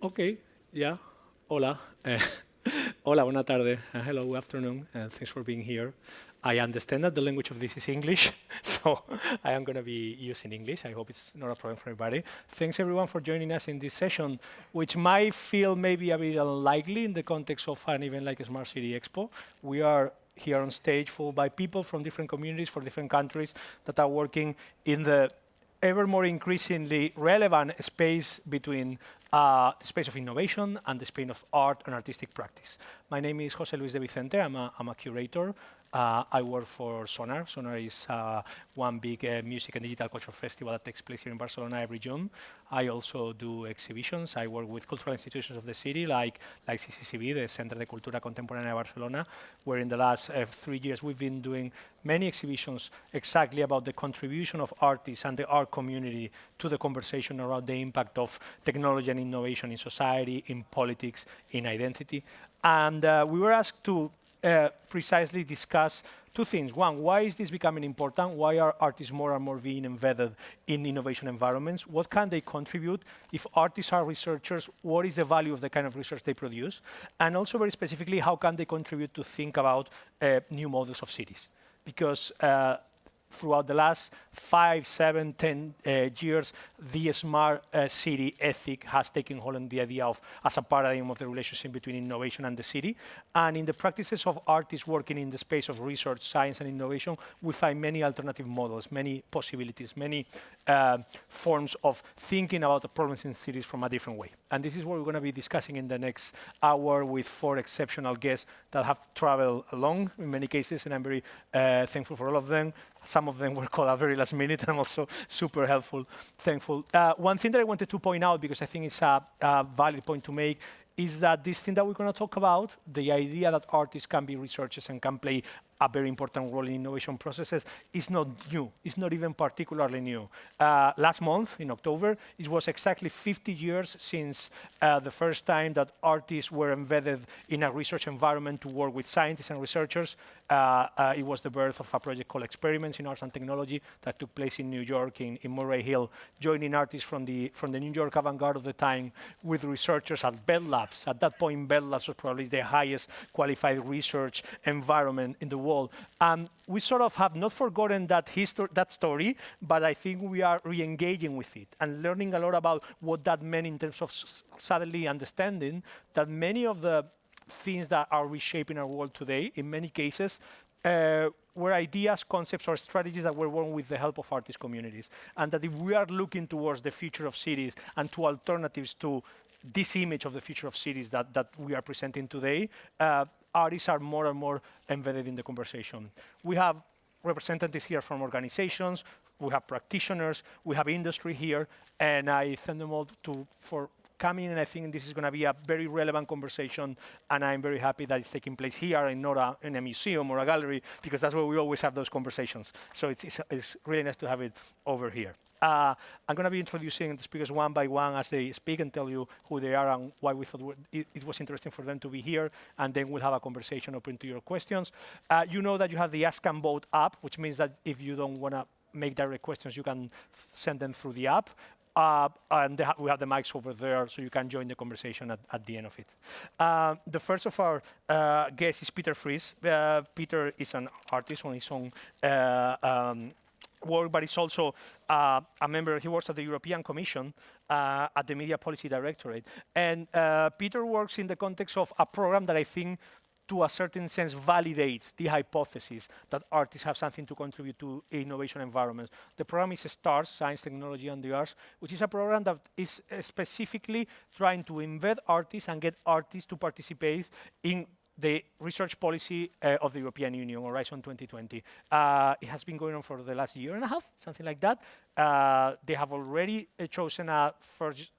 Okay, yeah. Hola. Hola, buena tarde. Hello, good afternoon. Thanks for being here. I understand that the language of this is English, so I am going to be using English. I hope it's not a problem for everybody. Thanks, everyone, for joining us in this session, which might feel maybe a bit unlikely in the context of an event like a Smart City Expo. We are here on stage full by people from different communities, from different countries that are working in the ever more increasingly relevant space between the space of innovation and the space of art and artistic practice. My name is José Luis de Vicente. I'm a curator. I work for Sónar. Sónar is one big music and digital culture festival that takes place here in Barcelona every June. I also do exhibitions. I work with cultural institutions of the city, like CCCB, the Centre de Cultura Contemporánea Barcelona, where in the last 3 years we've been doing many exhibitions exactly about the contribution of artists and the art community to the conversation around the impact of technology and innovation in society, in politics, in identity. And we were asked to precisely discuss two things. One, why is this becoming important? Why are artists more and more being embedded in innovation environments? What can they contribute? If artists are researchers, what is the value of the kind of research they produce? And also very specifically, how can they contribute to think about new models of cities? Because throughout the last 5, 7, 10 years, the smart city ethic has taken hold on the idea of as a paradigm of the relationship between innovation and the city. And in the practices of artists working in the space of research, science, and innovation, we find many alternative models, many possibilities, many forms of thinking about the problems in cities from a different way. And this is what we're going to be discussing in the next hour with 4 exceptional guests that have traveled along in many cases, and I'm very thankful for all of them. Some of them were called at very last minute, and I'm also super thankful. One thing that I wanted to point out, because I think it's a valid point to make, is that this thing that we're going to talk about, the idea that artists can be researchers and can play a very important role in innovation processes, is not new. It's not even particularly new. Last month, in October, it was exactly 50 years since the first time that artists were embedded in a research environment to work with scientists and researchers. It was the birth of a project called Experiments in Arts and Technology that took place in New York, in Murray Hill, joining artists from the New York avant-garde of the time with researchers at Bell Labs. At that point, Bell Labs was probably the highest qualified research environment in the world. And we sort of have not forgotten that story, but I think we are re-engaging with it and learning a lot about what that meant in terms of suddenly understanding that many of the things that are reshaping our world today, in many cases, were ideas, concepts, or strategies that were born with the help of artist communities. And that if we are looking towards the future of cities and to alternatives to this image of the future of cities that we are presenting today, artists are more and more embedded in the conversation. We have representatives here from organizations, we have practitioners, we have industry here, and I thank them all for coming, and I think this is going to be a very relevant conversation, and I'm very happy that it's taking place here and not in a museum or a gallery, because that's where we always have those conversations. So it's really nice to have it over here. I'm going to be introducing the speakers one by one as they speak and tell you who they are and why we thought it was interesting for them to be here, and then we'll have a conversation open to your questions. You know that you have the Ask and Vote app, which means that if you don't want to make direct questions, you can send them through the app. And we have the mics over there, so you can join the conversation at the end of it. The first of our guests is Peter Fries. Peter is an artist on his own work, but he's also a member. He works at the European Commission at the Media Policy Directorate. And Peter works in the context of a program that I think to a certain sense validates the hypothesis that artists have something to contribute to innovation environments. The program is STARS, Science, Technology, and the Arts, which is a program that is specifically trying to embed artists and get artists to participate in the research policy of the European Union, Horizon 2020. It has been going on for the last year and a half, something like that. They have already chosen a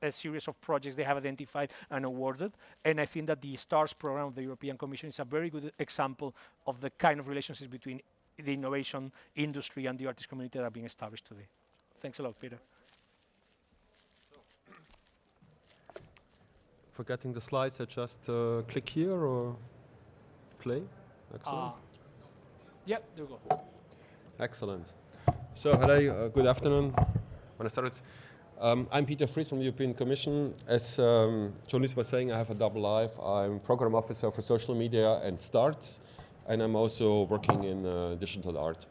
series of projects they have identified and awarded. And I think that the STARS program of the European Commission is a very good example of the kind of relationships between the innovation industry and the artist community that are being established today. Thanks a lot, Peter. Forgetting the slides, I just click here or play. Excellent. Yeah, there you go. Excellent. So, hello, good afternoon. Buenas tardes. I'm Peter Fries from the European Commission. As Joan was saying, I have a double life. I'm program officer for social media and Starts, and I'm also working in digital art.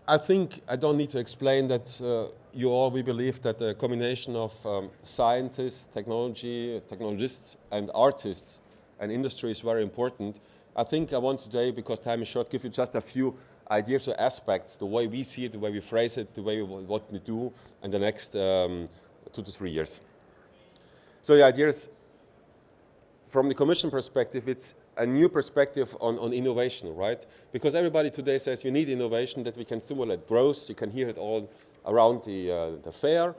I think I don't need to explain that we believe that the combination of scientists, technologists, and artists and industry is very important. I think I want today, because time is short, give you just a few ideas or aspects, the way we see it, the way we phrase it, the way what we do in the next 2 to 3 years. So the idea is, from the Commission perspective, it's a new perspective on innovation, right? Because everybody today says you need innovation, that we can stimulate growth. You can hear it all around the fair.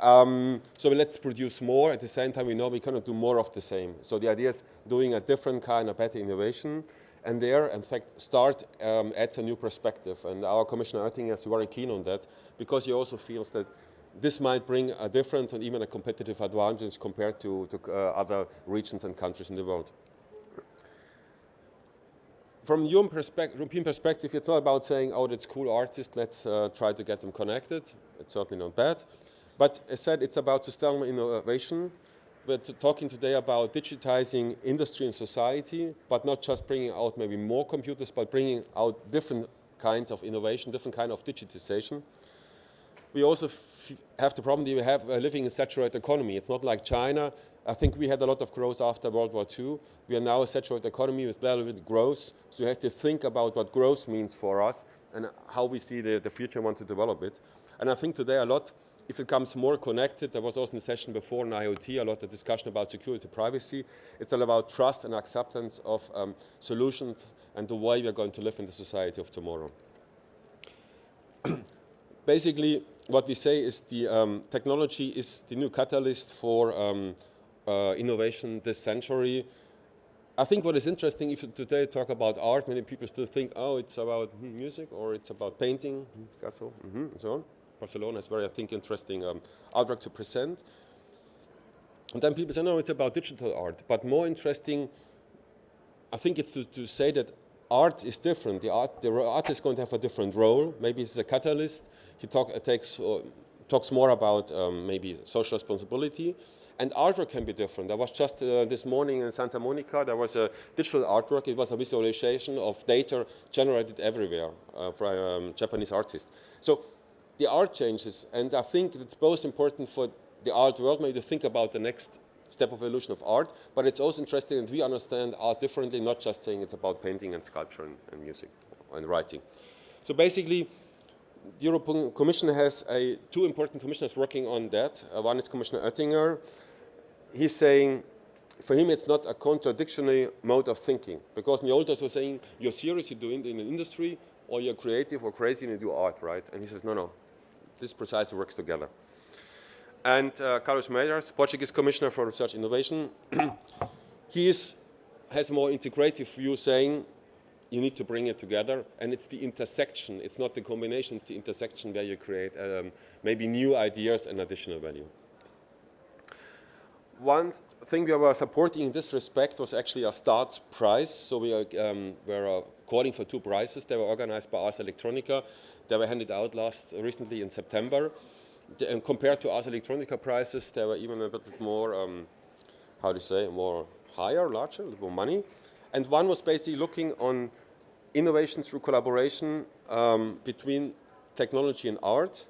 So let's produce more. At the same time, we know we cannot do more of the same. So the idea is doing a different kind of better innovation. And there, in fact, Start adds a new perspective. And our Commissioner Oettinger is very keen on that, because he also feels that this might bring a difference and even a competitive advantage compared to other regions and countries in the world. From European perspective, it's not about saying, oh, that's cool artists, let's try to get them connected. It's certainly not bad. But as said, it's about sustainable innovation. We're talking today about digitizing industry and society, but not just bringing out maybe more computers, but bringing out different kinds of innovation, different kind of digitization. We also have the problem that we have living in a saturated economy. It's not like China. I think we had a lot of growth after World War II. We are now a saturated economy with very little growth. So you have to think about what growth means for us and how we see the future and want to develop it. And I think today a lot, if it becomes more connected, there was also in the session before in IoT, a lot of discussion about security, privacy. It's all about trust and acceptance of solutions and the way we are going to live in the society of tomorrow. Basically, what we say is the technology is the new catalyst for innovation this century. I think what is interesting, if you today talk about art, many people still think, oh, it's about music or it's about painting, Picasso, and so on. Barcelona is very, I think, interesting artwork to present. And then people say, no, it's about digital art. But more interesting, I think it's to say that art is different. The art is going to have a different role. Maybe it's a catalyst. He talks more about maybe social responsibility. And artwork can be different. I was just this morning in Santa Monica, there was a digital artwork. It was a visualization of data generated everywhere from Japanese artists. So the art changes, and I think it's both important for the art world maybe to think about the next step of evolution of art, but it's also interesting that we understand art differently, not just saying it's about painting and sculpture and music and writing. So basically, the European Commission has two important commissioners working on that. One is Commissioner Oettinger. He's saying, for him, it's not a contradictory mode of thinking, because in the old days we're saying, you're serious, you do it in an industry, or you're creative or crazy and you do art, right? And he says, no, this precisely works together. And Carlos Moedas, Portuguese Commissioner for Research and Innovation, he has a more integrative view, saying you need to bring it together, and it's the intersection, it's not the combination, it's the intersection where you create maybe new ideas and additional value. One thing we were supporting in this respect was actually a Starts prize. So we were calling for 2 prizes. They were organized by Ars Electronica. They were handed out recently in September. And compared to Ars Electronica prizes, they were even a bit more, more higher, larger, a little more money. And one was basically looking on innovation through collaboration between technology and art.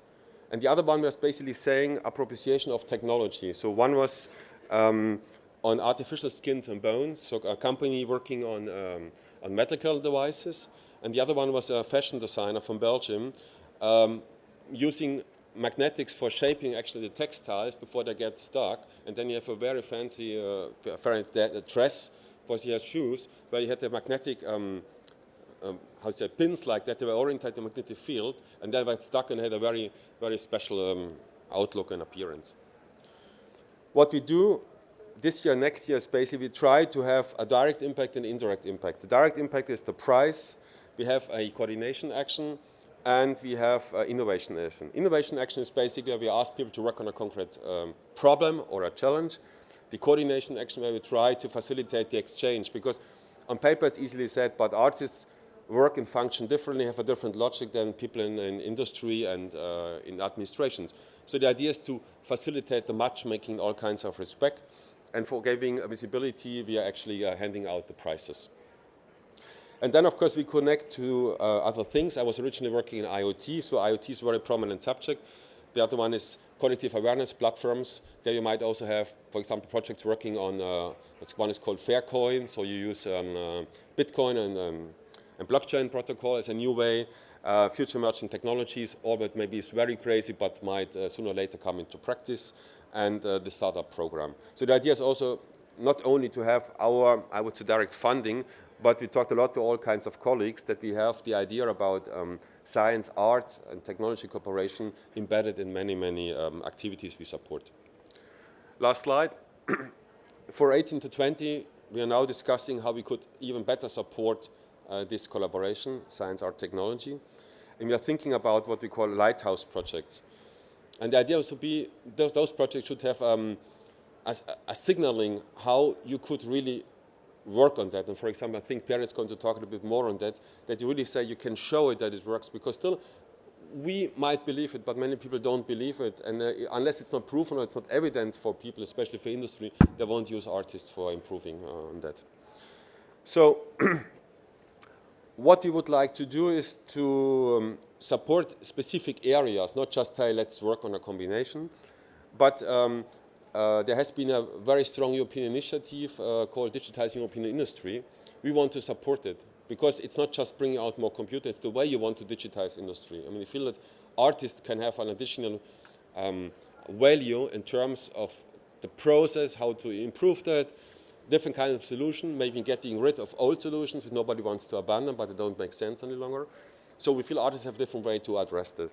And the other one was basically saying appropriation of technology. So one was on artificial skins and bones, so a company working on medical devices. And the other one was a fashion designer from Belgium using magnetics for shaping actually the textiles before they get stuck. And then you have a very fancy dress for your shoes where you had the magnetic pins like that. They were oriented in the magnetic field, and then were stuck and had a very, very special outlook and appearance. What we do this year, next year, is basically we try to have a direct impact and indirect impact. The direct impact is the prize. We have a coordination action, and we have innovation action. Innovation action is basically where we ask people to work on a concrete problem or a challenge. The coordination action where we try to facilitate the exchange, because on paper it's easily said, but artists work and function differently, have a different logic than people in industry and in administrations. So the idea is to facilitate the matchmaking in all kinds of respect. And for giving visibility, we are actually handing out the prizes. And then, of course, we connect to other things. I was originally working in IoT, so IoT is a very prominent subject. The other one is cognitive awareness platforms. There you might also have, for example, projects working on, one is called Faircoin, so you use Bitcoin and blockchain protocol as a new way. Future emerging technologies, all that maybe is very crazy, but might sooner or later come into practice. And the startup program. So the idea is also not only to have our, I would say, direct funding, but we talked a lot to all kinds of colleagues that we have the idea about science, art, and technology cooperation embedded in many, many activities we support. Last slide. For 18 to 20, we are now discussing how we could even better support this collaboration, science, art, technology. And we are thinking about what we call lighthouse projects. And the idea would be those projects should have a signaling how you could really work on that. And for example, I think Pere is going to talk a little bit more on that, that you really say you can show it that it works, because still we might believe it, but many people don't believe it. And unless it's not proven or it's not evident for people, especially for industry, they won't use artists for improving on that. So what we would like to do is to support specific areas, not just say let's work on a combination, but there has been a very strong European initiative called Digitizing European Industry. We want to support it because it's not just bringing out more computers, it's the way you want to digitize industry. I mean, we feel that artists can have an additional value in terms of the process, how to improve that, different kinds of solution, maybe getting rid of old solutions which nobody wants to abandon, but they don't make sense any longer. So we feel artists have a different way to address that.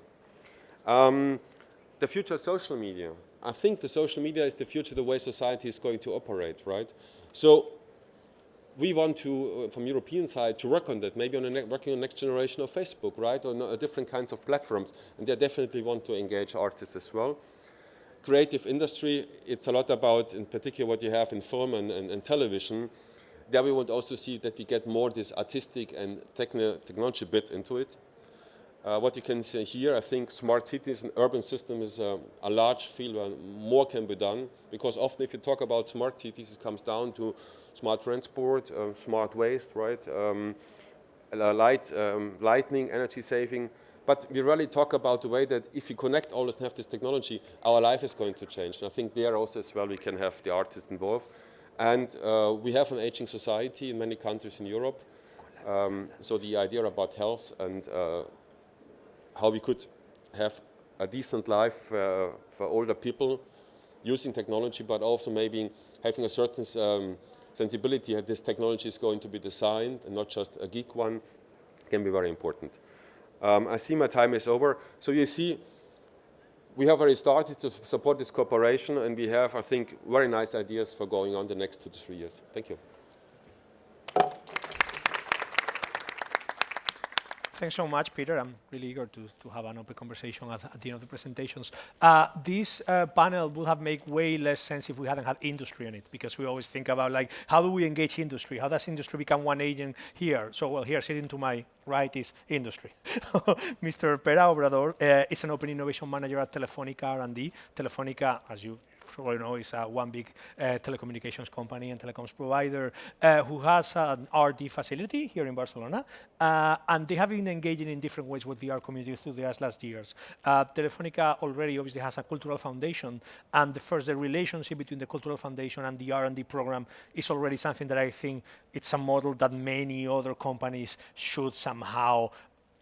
The future of social media. I think the social media is the future, the way society is going to operate, right? So we want to, from European side, to work on that, maybe on working on the next generation of Facebook, right? Or different kinds of platforms. And they definitely want to engage artists as well. Creative industry, it's a lot about, in particular, what you have in film and television. There we want also see that we get more this artistic and technology bit into it. What you can see here, I think smart cities and urban system is a large field where more can be done, because often if you talk about smart cities, it comes down to smart transport, smart waste, right? Lighting, energy saving. But we really talk about the way that if you connect all this and have this technology, our life is going to change. And I think there also as well we can have the artists involved. And we have an aging society in many countries in Europe. So the idea about health and how we could have a decent life for older people using technology, but also maybe having a certain sensibility that this technology is going to be designed and not just a geek one, can be very important. I see my time is over. So you see, we have already started to support this cooperation, and we have, I think, very nice ideas for going on the next 2 to 3 years. Thank you. Thanks so much, Peter. I'm really eager to have an open conversation at the end of the presentations. This panel would have made way less sense if we hadn't had industry in it, because we always think about, like, how do we engage industry? How does industry become one agent here? So, well, here, sitting to my right is industry. Mr. Pere Obrador is an open innovation manager at Telefonica R&D. Telefonica, as you probably know, is one big telecommunications company and telecoms provider who has an R&D facility here in Barcelona, and they have been engaging in different ways with the art community through the last years. Telefonica already obviously has a cultural foundation, and the relationship between the cultural foundation and the R&D program is already something that I think it's a model that many other companies should somehow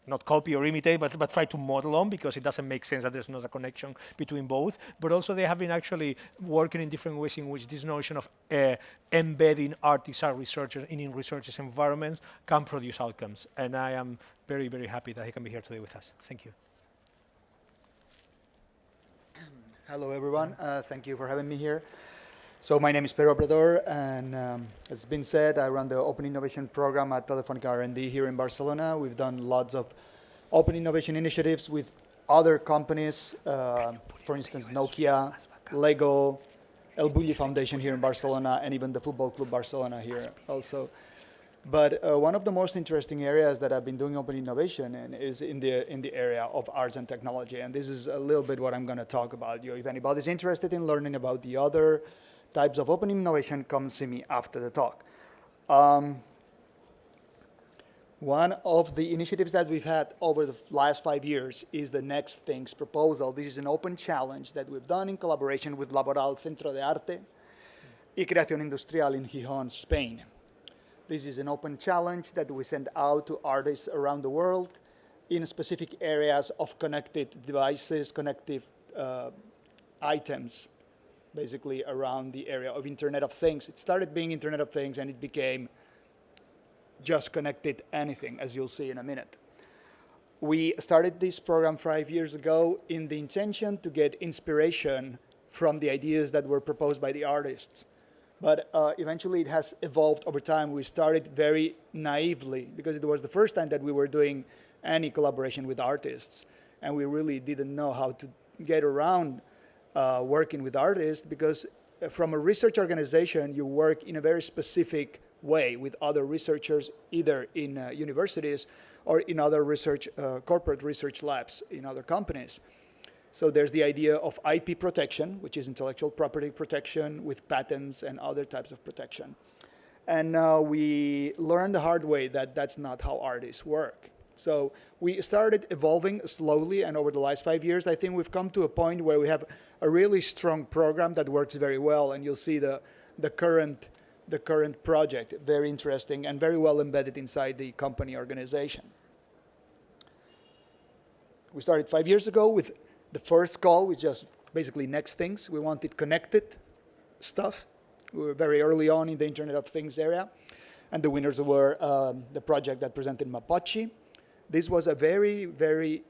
not copy or imitate, but try to model on, because it doesn't make sense that there's not a connection between both. But also they have been actually working in different ways in which this notion of embedding artists and researchers in researchers' environments can produce outcomes. And I am very, very happy that he can be here today with us. Thank you. Hello, everyone. Thank you for having me here. So my name is Pere Obrador, and it's been said, I run the Open Innovation Program at Telefonica R&D here in Barcelona. We've done lots of open innovation initiatives with other companies, for instance, Nokia, Lego, El Bulli Foundation here in Barcelona, and even the Football Club Barcelona here also. But one of the most interesting areas that I've been doing open innovation in is in the area of arts and technology. And this is a little bit what I'm going to talk about. If anybody's interested in learning about the other types of open innovation, come see me after the talk. One of the initiatives that we've had over the last 5 years is the Next Things proposal. This is an open challenge that we've done in collaboration with Laboral Centro de Arte y Creación Industrial in Gijón, Spain. This is an open challenge that we send out to artists around the world in specific areas of connected devices, connected items, basically around the area of Internet of Things. It started being Internet of Things and it became just connected anything, as you'll see in a minute. We started this program 5 years ago in the intention to get inspiration from the ideas that were proposed by the artists. But eventually it has evolved over time. We started very naively because it was the first time that we were doing any collaboration with artists. And we really didn't know how to get around working with artists because from a research organization, you work in a very specific way with other researchers, either in universities or in other research, corporate research labs in other companies. So there's the idea of IP protection, which is intellectual property protection with patents and other types of protection. And we learned the hard way that that's not how artists work. So we started evolving slowly, and over the last 5 years, I think we've come to a point where we have a really strong program that works very well, and you'll see the current project, very interesting and very well embedded inside the company organization. We started 5 years ago with the first call, which just basically Next Things. We wanted connected stuff. We were very early on in the Internet of Things area. And the winners were the project that presented Mapochi. This was a very, very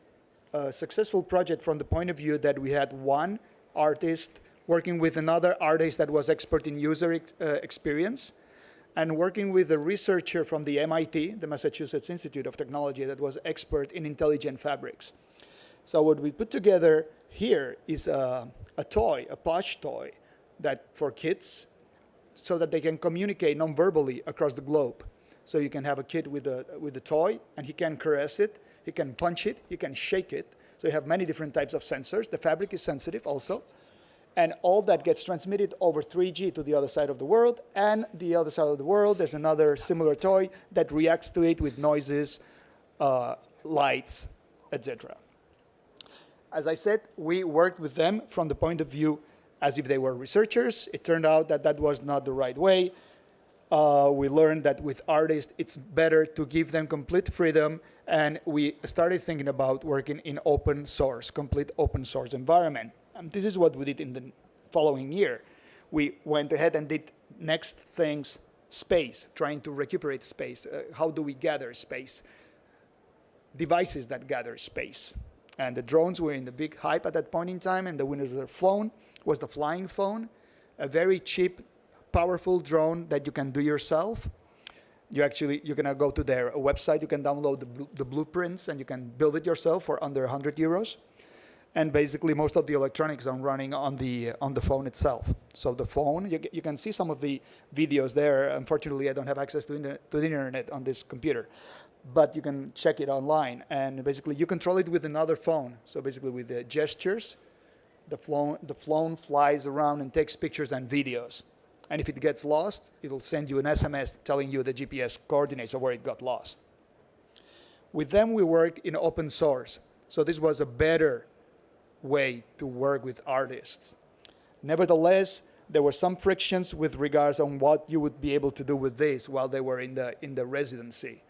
successful project from the point of view that we had one artist working with another artist that was expert in user experience, and working with a researcher from the MIT, the Massachusetts Institute of Technology, that was expert in intelligent fabrics. So what we put together here is a toy, a plush toy, that for kids, so that they can communicate non-verbally across the globe. So you can have a kid with a toy, and he can caress it, he can punch it, he can shake it. So you have many different types of sensors. The fabric is sensitive also. And all that gets transmitted over 3G to the other side of the world. And the other side of the world, there's another similar toy that reacts to it with noises, lights, etc. As I said, we worked with them from the point of view as if they were researchers. It turned out that that was not the right way. We learned that with artists, it's better to give them complete freedom. And we started thinking about working in open source, complete open source environment. And this is what we did in the following year. We went ahead and did Next Things space, trying to recuperate space. How do we gather space? Devices that gather space. And the drones were in the big hype at that point in time, and the winners were flown. Was the flying phone, a very cheap, powerful drone that you can do yourself. You're going to go to their website, you can download the blueprints, and you can build it yourself for under 100 euros. And basically, most of the electronics are running on the phone itself. So the phone, you can see some of the videos there. Unfortunately, I don't have access to the internet on this computer. But you can check it online. And basically, you control it with another phone. So basically, with the gestures, the phone flies around and takes pictures and videos. And if it gets lost, it'll send you an SMS telling you the GPS coordinates of where it got lost. With them, we worked in open source. So this was a better way to work with artists. Nevertheless, there were some frictions with regards on what you would be able to do with this while they were in the residency.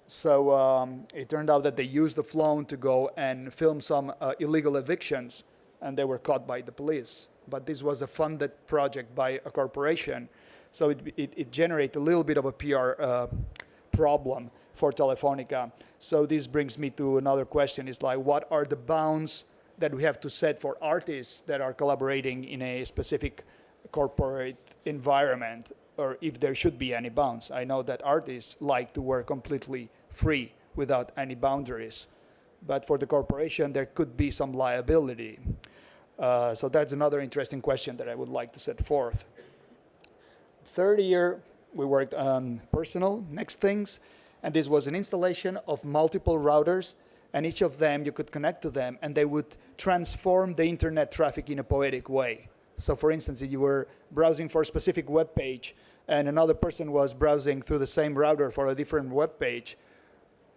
So it turned out that they used the phone to go and film some illegal evictions, and they were caught by the police. But this was a funded project by a corporation, so it generated a little bit of a PR problem for Telefonica. So this brings me to another question. It's like, what are the bounds that we have to set for artists that are collaborating in a specific corporate environment, or if there should be any bounds? I know that artists like to work completely free without any boundaries, but for the corporation, there could be some liability. So that's another interesting question that I would like to set forth. Third year, we worked on personal, next things, and this was an installation of multiple routers, and each of them, you could connect to them, and they would transform the internet traffic in a poetic way. So for instance, if you were browsing for a specific web page, and another person was browsing through the same router for a different web page,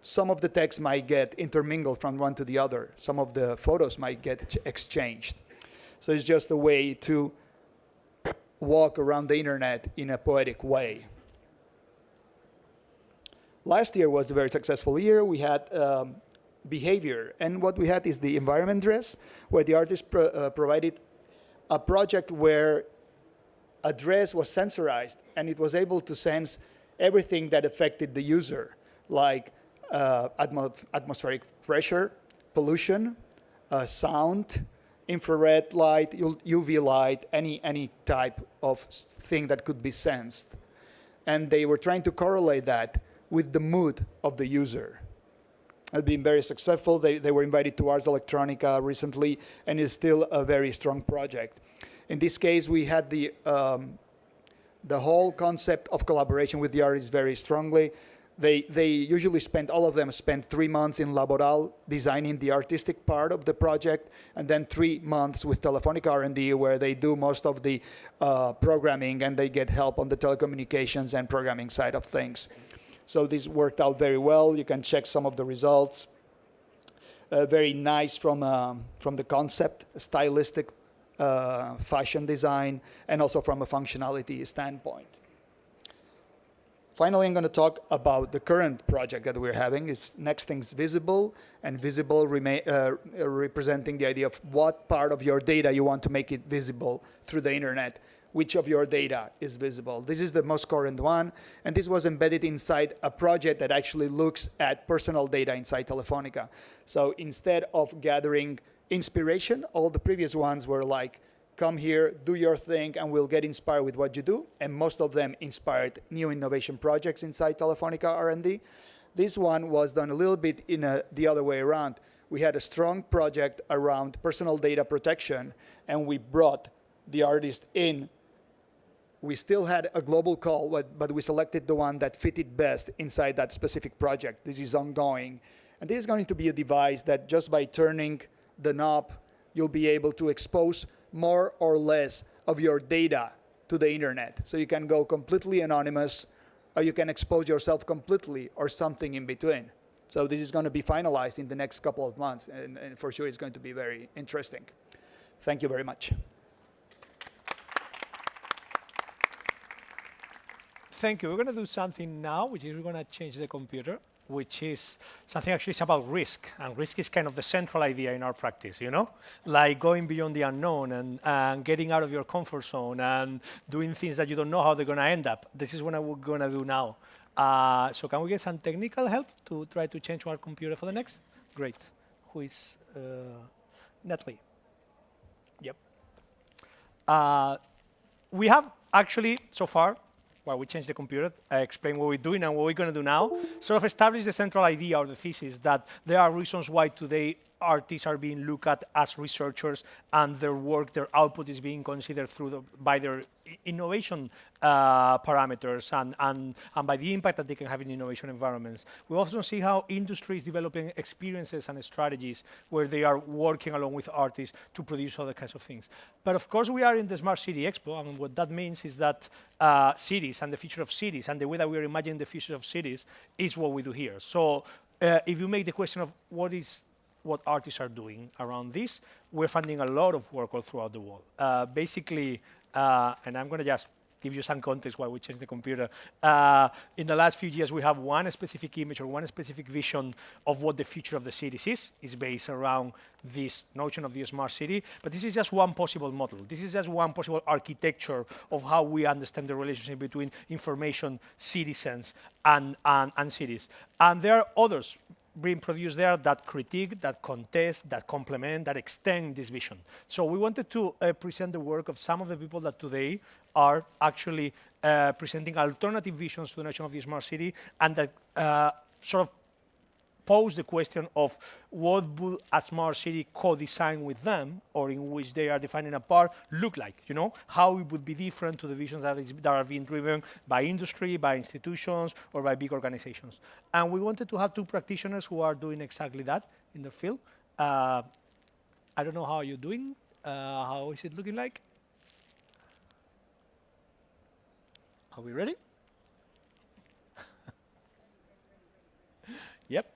some of the text might get intermingled from one to the other. Some of the photos might get exchanged. So it's just a way to walk around the internet in a poetic way. Last year was a very successful year. We had behavior. And what we had is the environment dress, where the artist provided a project where a dress was sensorized, and it was able to sense everything that affected the user, like atmospheric pressure, pollution, sound, infrared light, UV light, any type of thing that could be sensed. And they were trying to correlate that with the mood of the user. It's been very successful. They were invited to Ars Electronica recently, and it's still a very strong project. In this case, we had the whole concept of collaboration with the artists very strongly. They usually all of them spend 3 months in Laboral designing the artistic part of the project, and then 3 months with Telefonica R&D, where they do most of the programming, and they get help on the telecommunications and programming side of things. So this worked out very well. You can check some of the results. Very nice from the concept, stylistic fashion design, and also from a functionality standpoint. Finally, I'm going to talk about the current project that we're having. It's Next Things Visible, and visible representing the idea of what part of your data you want to make it visible through the internet. Which of your data is visible. This is the most current one, and this was embedded inside a project that actually looks at personal data inside Telefonica. So instead of gathering inspiration, all the previous ones were like, come here, do your thing, and we'll get inspired with what you do, and most of them inspired new innovation projects inside Telefonica R&D. This one was done a little bit in the other way around. We had a strong project around personal data protection, and we brought the artist in. We still had a global call, but we selected the one that fitted best inside that specific project. This is ongoing. And this is going to be a device that just by turning the knob, you'll be able to expose more or less of your data to the internet. So you can go completely anonymous, or you can expose yourself completely, or something in between. So this is going to be finalized in the next couple of months, and for sure it's going to be very interesting. Thank you very much. Thank you. We're going to do something now, which is we're going to change the computer, which is something actually is about risk. And risk is kind of the central idea in our practice, you know? Like going beyond the unknown and getting out of your comfort zone and doing things that you don't know how they're going to end up. This is what we're going to do now. So can we get some technical help to try to change our computer for the next? Great. Who is Natalie? Yep. We have actually, so far, while we change the computer, I explain what we're doing and what we're going to do now, sort of establish the central idea or the thesis that there are reasons why today artists are being looked at as researchers, and their work, their output is being considered by their innovation parameters and by the impact that they can have in innovation environments. We also see how industry is developing experiences and strategies where they are working along with artists to produce other kinds of things. But of course, we are in the Smart City Expo, and what that means is that cities and the future of cities and the way that we are imagining the future of cities is what we do here. So if you make the question of what artists are doing around this, we're funding a lot of work all throughout the world. Basically, and I'm going to just give you some context while we change the computer. In the last few years, we have one specific image or one specific vision of what the future of the cities is. It's based around this notion of the smart city, but this is just one possible model. This is just one possible architecture of how we understand the relationship between information, citizens, and cities. And there are others being produced there that critique, that contest, that complement, that extend this vision. So we wanted to present the work of some of the people that today are actually presenting alternative visions to the notion of the smart city, and that sort of pose the question of what would a smart city co-design with them, or in which they are defining a part, look like, you know? How it would be different to the visions that are being driven by industry, by institutions, or by big organizations. And we wanted to have two practitioners who are doing exactly that in the field. I don't know how you're doing. How is it looking like? Are we ready? Yep.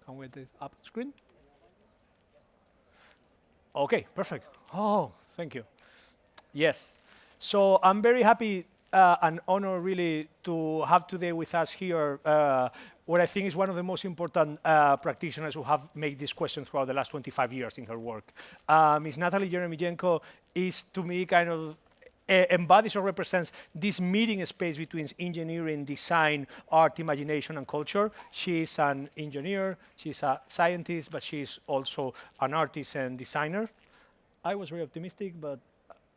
Can we get the up screen? Okay, perfect. Oh, thank you. Yes. So I'm very happy and honored really to have today with us here what I think is one of the most important practitioners who have made this question throughout the last 25 years in her work. Ms. Natalie Jeremijenko is, to me, kind of embodies or represents this meeting space between engineering, design, art, imagination, and culture. She is an engineer, she's a scientist, but she's also an artist and designer. I was very optimistic, but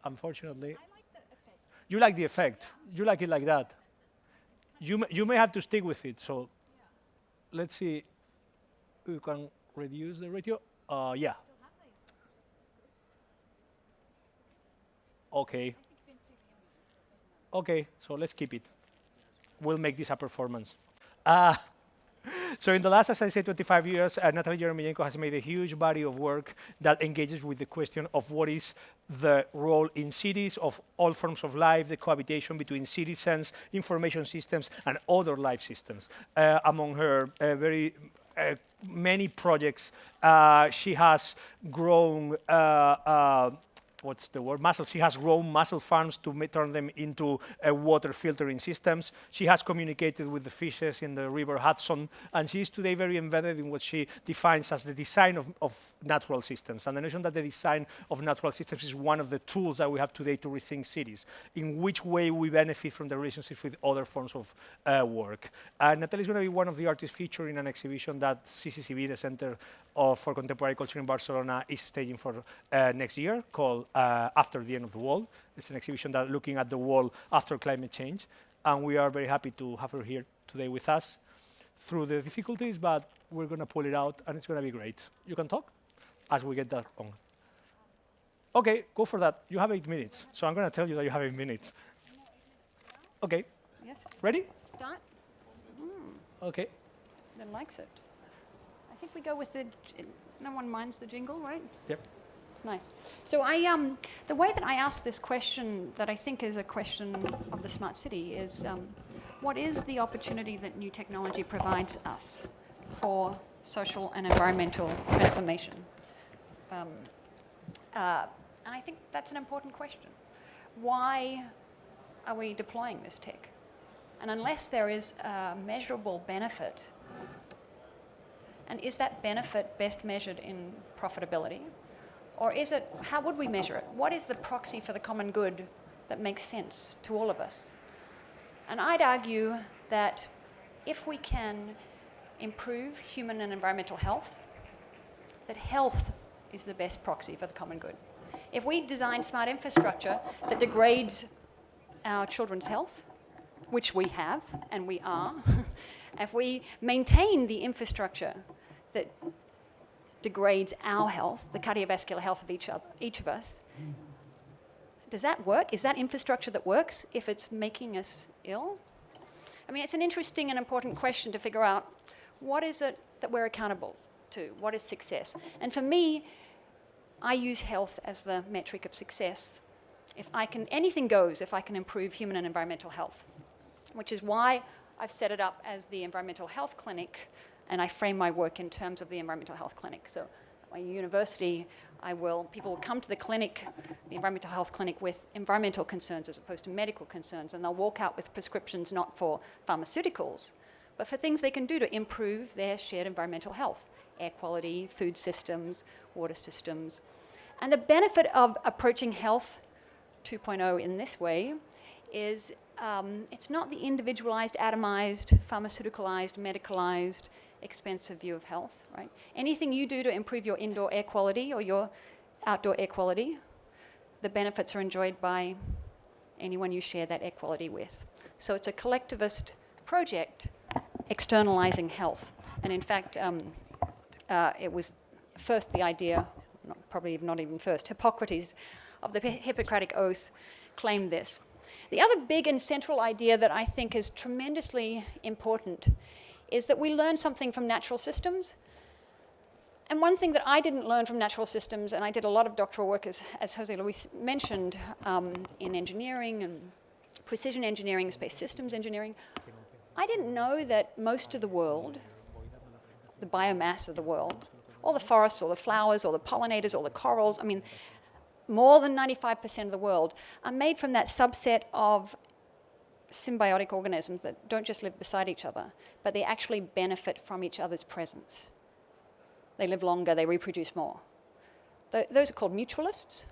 unfortunately... I like the effect. You like the effect. You like it like that. You may have to stick with it, so let's see if we can reduce the ratio. Yeah. Okay. Okay, so let's keep it. We'll make this a performance. So in the last, as I said, 25 years, Natalie Jeremijenko has made a huge body of work that engages with the question of what is the role in cities of all forms of life, the cohabitation between citizens, information systems, and other life systems. Among her very many projects, she has grown what's the word? Mussels. She has grown mussel farms to turn them into water filtering systems. She has communicated with the fishes in the River Hudson, and she is today very embedded in what she defines as the design of natural systems. And the notion that the design of natural systems is one of the tools that we have today to rethink cities, in which way we benefit from the relationships with other forms of work. Natalie is going to be one of the artists featured in an exhibition that CCCB, the Center for Contemporary Culture in Barcelona, is staging for next year, called After the End of the World. It's an exhibition that looking at the world after climate change. And we are very happy to have her here today with us through the difficulties, but we're going to pull it out, and it's going to be great. You can talk as we get that on. Okay, go for that. You have 8 minutes, so I'm going to tell you that you have 8 minutes. Okay. Yes. Ready? Start. Okay. Then likes it. I think we go with the. No one minds the jingle, right? Yep. It's nice. So the way that I ask this question, that I think is a question of the smart city, is what is the opportunity that new technology provides us for social and environmental transformation? And I think that's an important question. Why are we deploying this tech? And unless there is a measurable benefit, and is that benefit best measured in profitability? Or is it, how would we measure it? What is the proxy for the common good that makes sense to all of us? And I'd argue that if we can improve human and environmental health, that health is the best proxy for the common good. If we design smart infrastructure that degrades our children's health, which we have and we are, if we maintain the infrastructure that degrades our health, the cardiovascular health of each of us, does that work? Is that infrastructure that works if it's making us ill? I mean, it's an interesting and important question to figure out what is it that we're accountable to? What is success? And for me, I use health as the metric of success. If I can, anything goes if I can improve human and environmental health, which is why I've set it up as the environmental health clinic, and I frame my work in terms of the environmental health clinic. So at my university, people will come to the clinic, the environmental health clinic, with environmental concerns as opposed to medical concerns, and they'll walk out with prescriptions not for pharmaceuticals, but for things they can do to improve their shared environmental health, air quality, food systems, water systems. And the benefit of approaching health 2.0 in this way is it's not the individualized, atomized, pharmaceuticalized, medicalized, expensive view of health, right? Anything you do to improve your indoor air quality or your outdoor air quality, the benefits are enjoyed by anyone you share that air quality with. So it's a collectivist project externalizing health. And in fact, it was first the idea, probably not even first, Hippocrates of the Hippocratic Oath claimed this. The other big and central idea that I think is tremendously important is that we learn something from natural systems. And one thing that I didn't learn from natural systems, and I did a lot of doctoral work, as José Luis mentioned, in engineering and precision engineering, space systems engineering, I didn't know that most of the world, the biomass of the world, all the forests, all the flowers, all the pollinators, all the corals, I mean, more than 95% of the world are made from that subset of symbiotic organisms that don't just live beside each other, but they actually benefit from each other's presence. They live longer, they reproduce more. Those are called mutualists.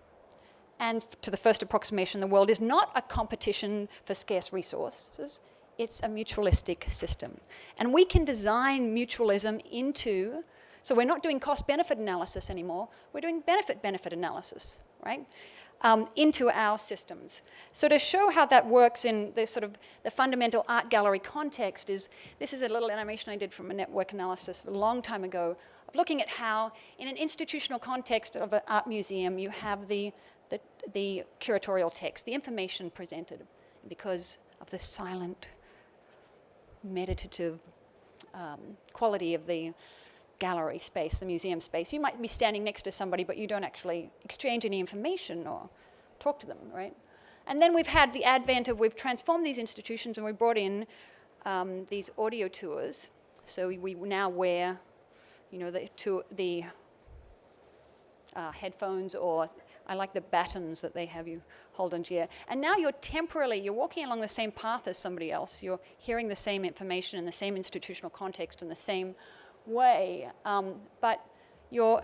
And to the first approximation, the world is not a competition for scarce resources, it's a mutualistic system. And we can design mutualism into, so we're not doing cost-benefit analysis anymore, we're doing benefit-benefit analysis, right? Into our systems. So to show how that works in the sort of the fundamental art gallery context is, this is a little animation I did from a network analysis a long time ago, of looking at how in an institutional context of an art museum you have the curatorial text, the information presented. Because of the silent, meditative quality of the gallery space, the museum space. You might be standing next to somebody, but you don't actually exchange any information or talk to them, right? And then we've had the advent of, we've transformed these institutions and we brought in these audio tours. So we now wear, you know, the headphones, or I like the batons that they have you hold onto your ear. And now you're walking along the same path as somebody else. You're hearing the same information in the same institutional context in the same way, but you're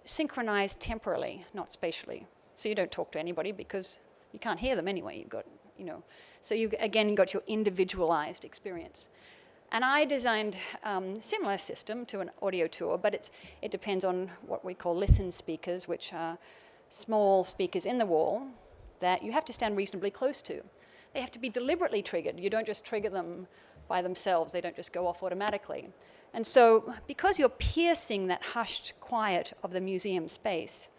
synchronized temporally, not spatially. So you don't talk to anybody because you can't hear them anyway. You've got, you know, so you again got your individualized experience. And I designed a similar system to an audio tour, but it depends on what we call listen speakers, which are small speakers in the wall that you have to stand reasonably close to. They have to be deliberately triggered. You don't just trigger them by themselves. They don't just go off automatically. And so because you're piercing that hushed quiet of the museum space,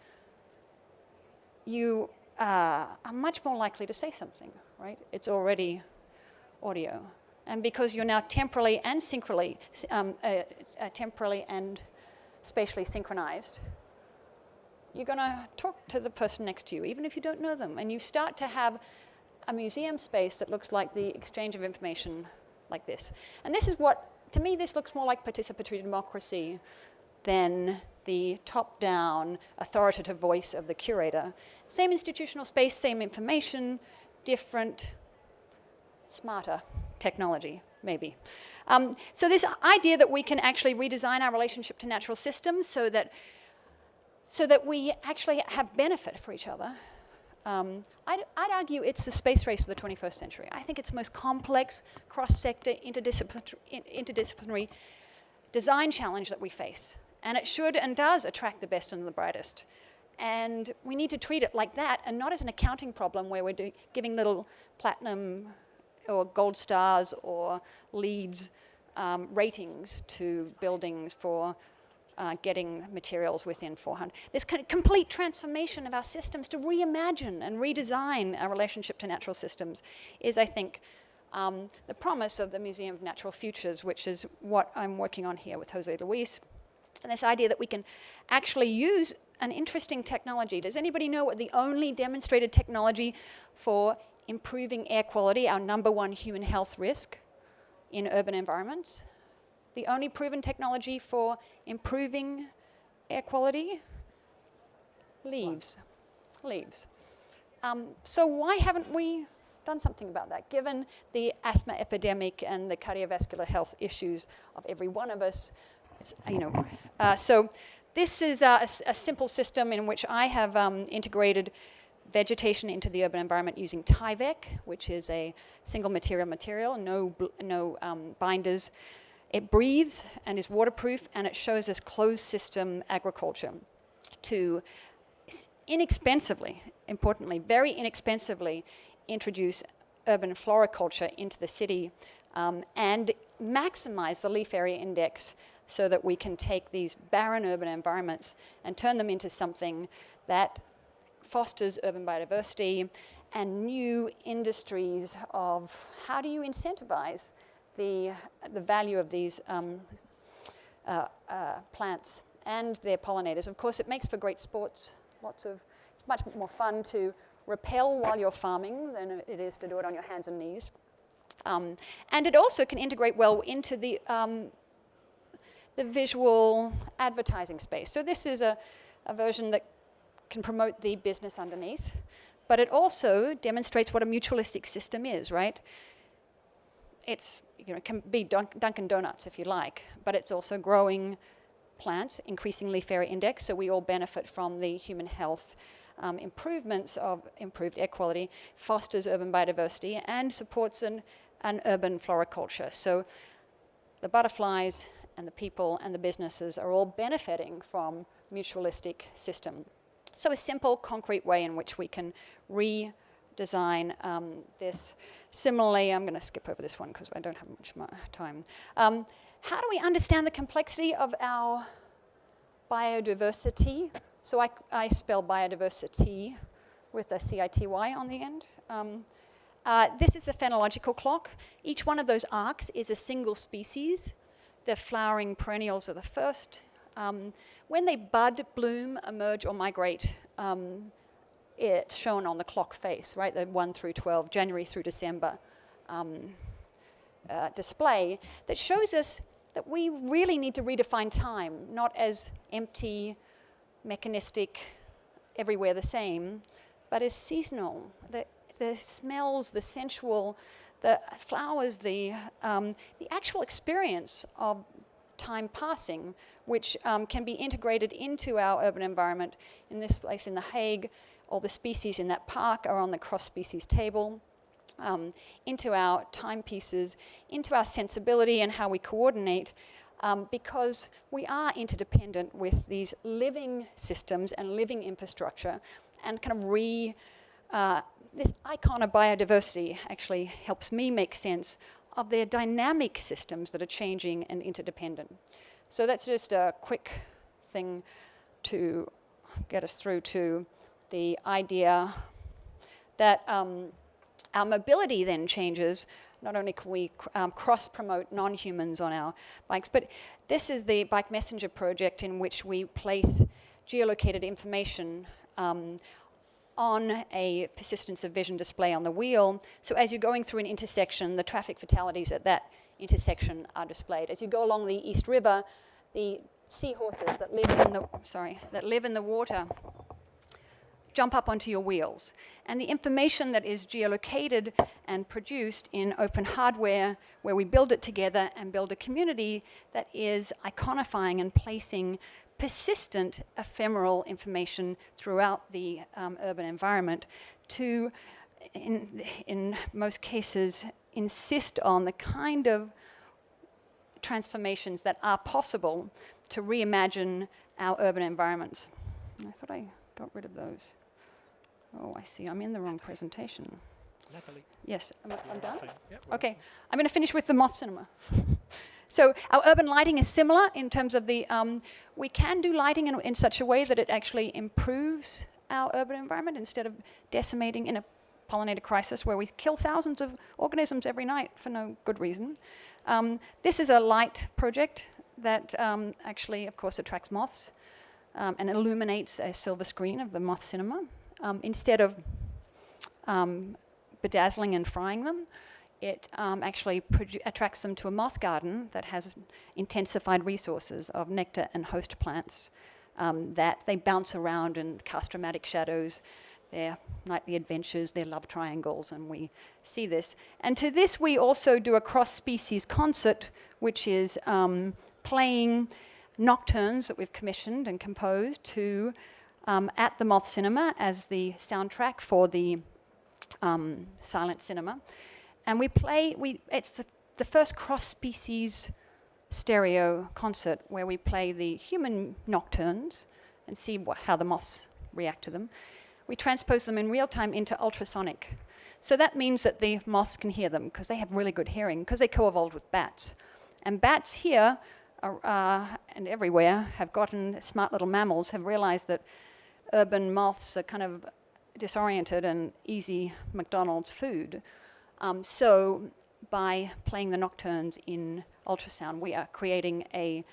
you are much more likely to say something, right? It's already audio. And because you're now temporally and spatially synchronized, you're going to talk to the person next to you, even if you don't know them. And you start to have a museum space that looks like the exchange of information like this. And this is what, to me, this looks more like participatory democracy than the top-down authoritative voice of the curator. Same institutional space, same information, different, smarter technology, maybe. So this idea that we can actually redesign our relationship to natural systems so that we actually have benefit for each other, I'd argue it's the space race of the 21st century. I think it's the most complex, cross-sector, interdisciplinary design challenge that we face. And it should and does attract the best and the brightest. And we need to treat it like that and not as an accounting problem where we're giving little platinum or gold stars or LEEDs ratings to buildings for getting materials within 400. This kind of complete transformation of our systems to reimagine and redesign our relationship to natural systems is, I think, the promise of the Museum of Natural Futures, which is what I'm working on here with José Luis. And this idea that we can actually use an interesting technology. Does anybody know what the only demonstrated technology for improving air quality, our #1 human health risk in urban environments? The only proven technology for improving air quality? Leaves. So why haven't we done something about that, given the asthma epidemic and the cardiovascular health issues of every one of us? So this is a simple system in which I have integrated vegetation into the urban environment using Tyvek, which is a single material, no binders. It breathes and is waterproof, and it shows us closed system agriculture to inexpensively, importantly, very inexpensively introduce urban floriculture into the city and maximize the leaf area index so that we can take these barren urban environments and turn them into something that fosters urban biodiversity and new industries of how do you incentivize the value of these plants and their pollinators. Of course, it makes for great sports. It's much more fun to rappel while you're farming than it is to do it on your hands and knees. And it also can integrate well into the visual advertising space. So this is a version that can promote the business underneath, but it also demonstrates what a mutualistic system is, right? It's, it can be Dunkin' Donuts if you like, but it's also growing plants, increasing leaf area index, so we all benefit from the human health improvements of improved air quality, fosters urban biodiversity, and supports an urban floriculture. So the butterflies and the people and the businesses are all benefiting from mutualistic system. So a simple, concrete way in which we can redesign this. Similarly, I'm going to skip over this one because I don't have much more time. How do we understand the complexity of our biodiversity? So I spell biodiversity with a C-I-T-Y on the end. This is the phenological clock. Each one of those arcs is a single species. The flowering perennials are the first. When they bud, bloom, emerge, or migrate, it's shown on the clock face, right? The 1 through 12, January through December display that shows us that we really need to redefine time, not as empty, mechanistic, everywhere the same, but as seasonal. The smells, the sensual, the flowers, the actual experience of time passing, which can be integrated into our urban environment. In this place in the Hague, all the species in that park are on the cross-species table, into our timepieces, into our sensibility and how we coordinate, because we are interdependent with these living systems and living infrastructure, and kind of this icon of biodiversity actually helps me make sense of their dynamic systems that are changing and interdependent. So that's just a quick thing to get us through to the idea that our mobility then changes. Not only can we cross-promote non-humans on our bikes, but this is the Bike Messenger project in which we place geolocated information on a persistence of vision display on the wheel. So as you're going through an intersection, the traffic fatalities at that intersection are displayed. As you go along the East River, the seahorses that live in the water jump up onto your wheels. And the information that is geolocated and produced in open hardware, where we build it together and build a community that is iconifying and placing persistent ephemeral information throughout the urban environment to, in most cases, insist on the kind of transformations that are possible to reimagine our urban environments. I thought I got rid of those. Oh, I see. I'm in the wrong presentation. Natalie. Yes, I'm done? Yep. Okay, I'm going to finish with the moth cinema. So our urban lighting is similar in terms of the, we can do lighting in such a way that it actually improves our urban environment instead of decimating in a pollinator crisis where we kill thousands of organisms every night for no good reason. This is a light project that actually, of course, attracts moths and illuminates a silver screen of the moth cinema. Instead of bedazzling and frying them, it actually attracts them to a moth garden that has intensified resources of nectar and host plants that they bounce around and cast dramatic shadows, their nightly adventures, their love triangles, and we see this. And to this we also do a cross-species concert, which is playing nocturnes that we've commissioned and composed to at the Moth Cinema as the soundtrack for the silent cinema. And it's the first cross-species stereo concert where we play the human nocturnes and see how the moths react to them. We transpose them in real time into ultrasonic. So that means that the moths can hear them because they have really good hearing, because they co-evolved with bats. And bats here and everywhere have gotten, smart little mammals have realized that urban moths are kind of disoriented and easy McDonald's food. So by playing the nocturnes in ultrasound, we are creating a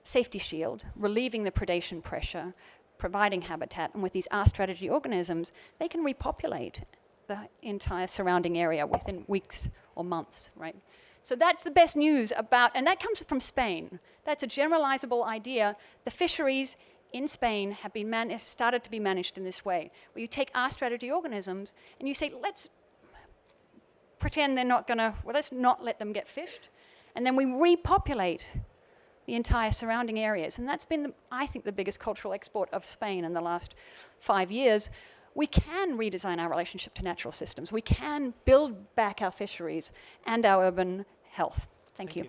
safety shield, relieving the predation pressure, providing habitat, and with these R-strategy organisms, they can repopulate the entire surrounding area within weeks or months, right? So that's the best news about, and that comes from Spain. That's a generalizable idea. The fisheries in Spain have been started to be managed in this way, where you take R-strategy organisms and you say, let's pretend they're not gonna, well, let's not let them get fished, and then we repopulate the entire surrounding areas. And that's been, I think, the biggest cultural export of Spain in the last 5 years. We can redesign our relationship to natural systems. We can build back our fisheries and our urban health. Thank you.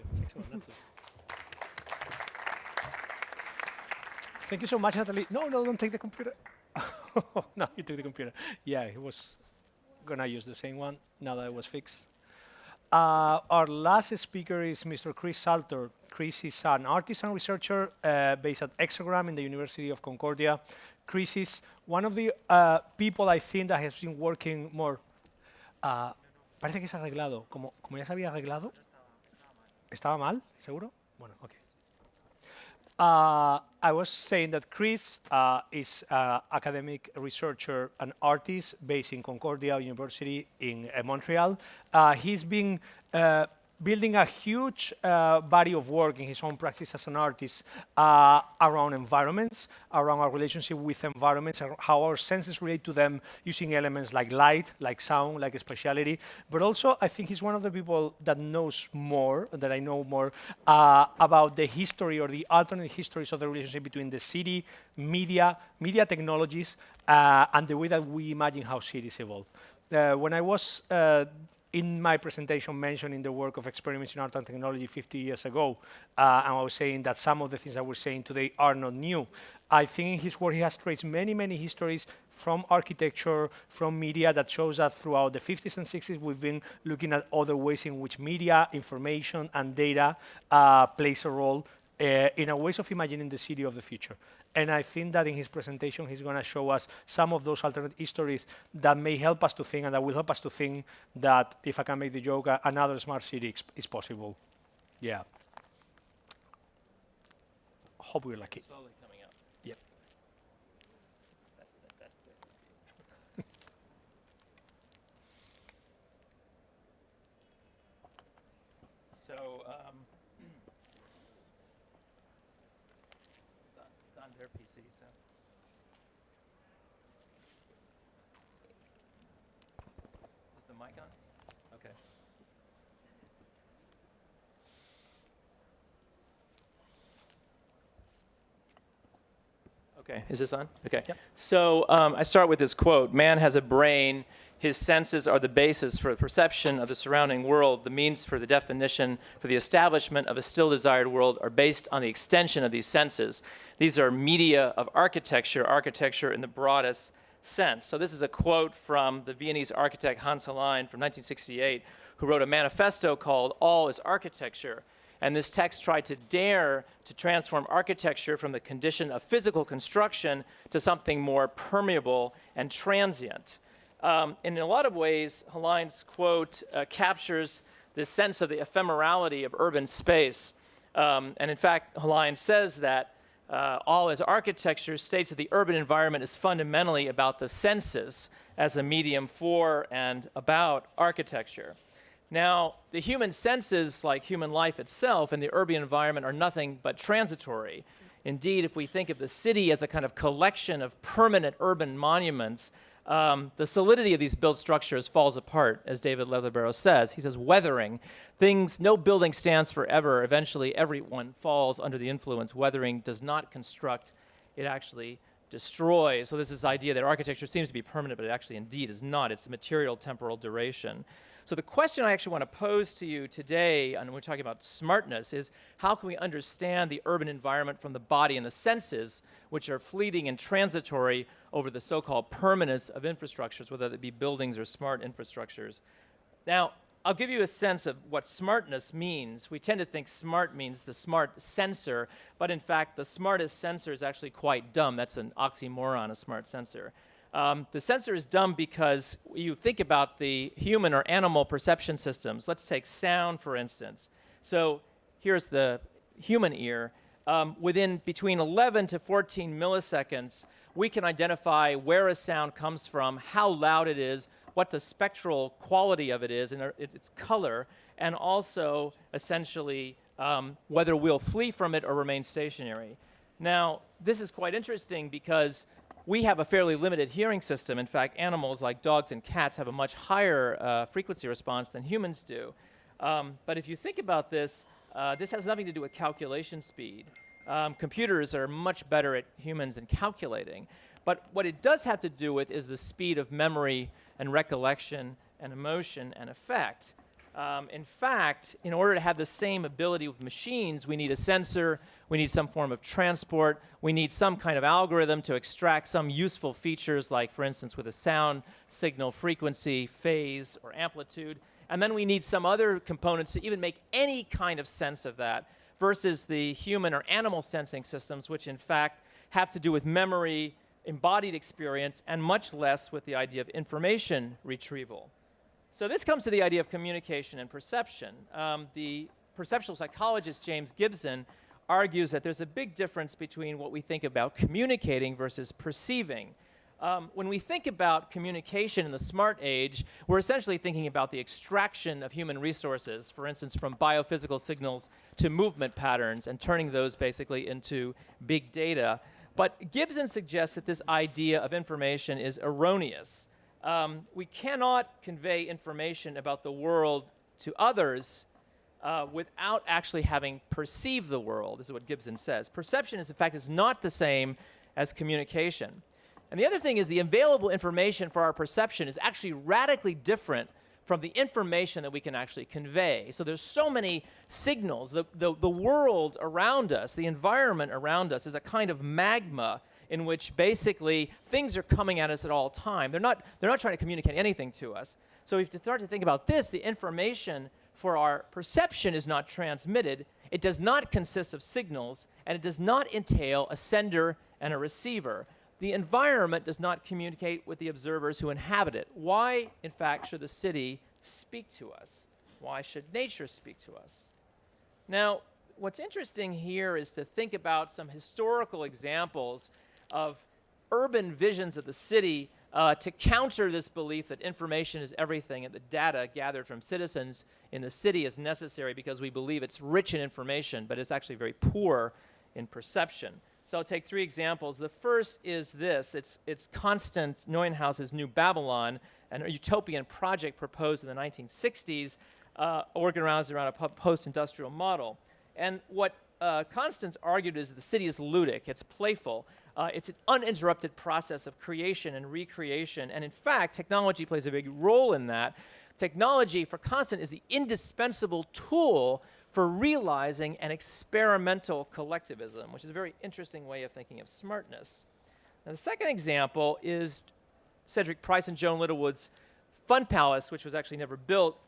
Thank you so much, Natalie. No, don't take the computer. No, you took the computer. Yeah, he was gonna use the same one now that it was fixed. Our last speaker is Mr. Chris Salter. Chris is an artist and researcher based at Exogram in the University of Concordia. Chris is one of the people I think that has been working more. Parece que es arreglado. Como ya se había arreglado. ¿Estaba mal? ¿Seguro? Bueno, okay. I was saying that Chris is an academic researcher and artist based in Concordia University in Montreal. He's been building a huge body of work in his own practice as an artist around environments, around our relationship with environments, how our senses relate to them using elements like light, like sound, like spatiality. But also, I think he's one of the people that knows more, that I know more, about the history or the alternate histories of the relationship between the city, media technologies, and the way that we imagine how cities evolve. When I was in my presentation mentioning the work of experiments in art and technology 50 years ago, and I was saying that some of the things that we're saying today are not new. I think in his work he has traced many histories from architecture, from media, that shows that throughout the 50s and 60s we've been looking at other ways in which media, information, and data plays a role in our ways of imagining the city of the future. And I think that in his presentation, he's going to show us some of those alternate histories that may help us to think, and that will help us to think that, if I can make the joke, another smart city is possible. Yeah. Hope we're lucky. Slowly coming up. Yep. That's the So, it's on their PC, so. Is the mic on? Okay. Okay, is this on? Okay. Yep. So I start with this quote: "Man has a brain. His senses are the basis for the perception of the surrounding world. The means for the definition, for the establishment of a still desired world are based on the extension of these senses. These are media of architecture, architecture in the broadest sense." So this is a quote from the Viennese architect Hans Hollein from 1968, who wrote a manifesto called "All is Architecture." And this text tried to dare to transform architecture from the condition of physical construction to something more permeable and transient. In a lot of ways, Hollein's quote captures this sense of the ephemerality of urban space. And in fact, Hollein says that all as architecture states that the urban environment is fundamentally about the senses as a medium for and about architecture. Now, the human senses, like human life itself, and the urban environment are nothing but transitory. Indeed, if we think of the city as a kind of collection of permanent urban monuments, the solidity of these built structures falls apart, as David Leatherbarrow says. He says, weathering. Things, no building stands forever. Eventually, everyone falls under the influence. Weathering does not construct, it actually destroys. So this is this idea that architecture seems to be permanent, but it actually indeed is not. It's a material temporal duration. So the question I actually want to pose to you today, and we're talking about smartness, is how can we understand the urban environment from the body and the senses, which are fleeting and transitory over the so-called permanence of infrastructures, whether it be buildings or smart infrastructures. Now, I'll give you a sense of what smartness means. We tend to think smart means the smart sensor, but in fact, the smartest sensor is actually quite dumb. That's an oxymoron, a smart sensor. The sensor is dumb because you think about the human or animal perception systems. Let's take sound, for instance. So here's the human ear. Within between 11 to 14 milliseconds, we can identify where a sound comes from, how loud it is, what the spectral quality of it is, and its color, and also essentially whether we'll flee from it or remain stationary. Now, this is quite interesting because we have a fairly limited hearing system. In fact, animals like dogs and cats have a much higher frequency response than humans do. But if you think about this, this has nothing to do with calculation speed. Computers are much better at humans in calculating. But what it does have to do with is the speed of memory and recollection and emotion and effect. In fact, in order to have the same ability with machines, we need a sensor, we need some form of transport, we need some kind of algorithm to extract some useful features, like, for instance, with a sound signal frequency, phase, or amplitude. And then we need some other components to even make any kind of sense of that, versus the human or animal sensing systems, which in fact have to do with memory, embodied experience, and much less with the idea of information retrieval. So this comes to the idea of communication and perception. The perceptual psychologist James Gibson argues that there's a big difference between what we think about communicating versus perceiving. When we think about communication in the smart age, we're essentially thinking about the extraction of human resources, for instance, from biophysical signals to movement patterns, and turning those basically into big data. But Gibson suggests that this idea of information is erroneous. We cannot convey information about the world to others without actually having perceived the world, is what Gibson says. Perception, in fact, is not the same as communication. And the other thing is the available information for our perception is actually radically different from the information that we can actually convey. So there's so many signals. The world around us, the environment around us, is a kind of magma in which basically things are coming at us at all time. They're not trying to communicate anything to us. So if you start to think about this, the information for our perception is not transmitted. It does not consist of signals, and it does not entail a sender and a receiver. The environment does not communicate with the observers who inhabit it. Why, in fact, should the city speak to us? Why should nature speak to us? Now, what's interesting here is to think about some historical examples of urban visions of the city to counter this belief that information is everything and the data gathered from citizens in the city is necessary because we believe it's rich in information, but it's actually very poor in perception. So I'll take three examples. The first is this. It's Constance Neuenhaus's New Babylon, a utopian project proposed in the 1960s, organized around a post-industrial model. And what Constance argued is that the city is ludic, it's playful, it's an uninterrupted process of creation and recreation, and in fact, technology plays a big role in that. Technology, for Constance, is the indispensable tool for realizing an experimental collectivism, which is a very interesting way of thinking of smartness. Now, the second example is Cedric Price and Joan Littlewood's Fun Palace, which was actually never built.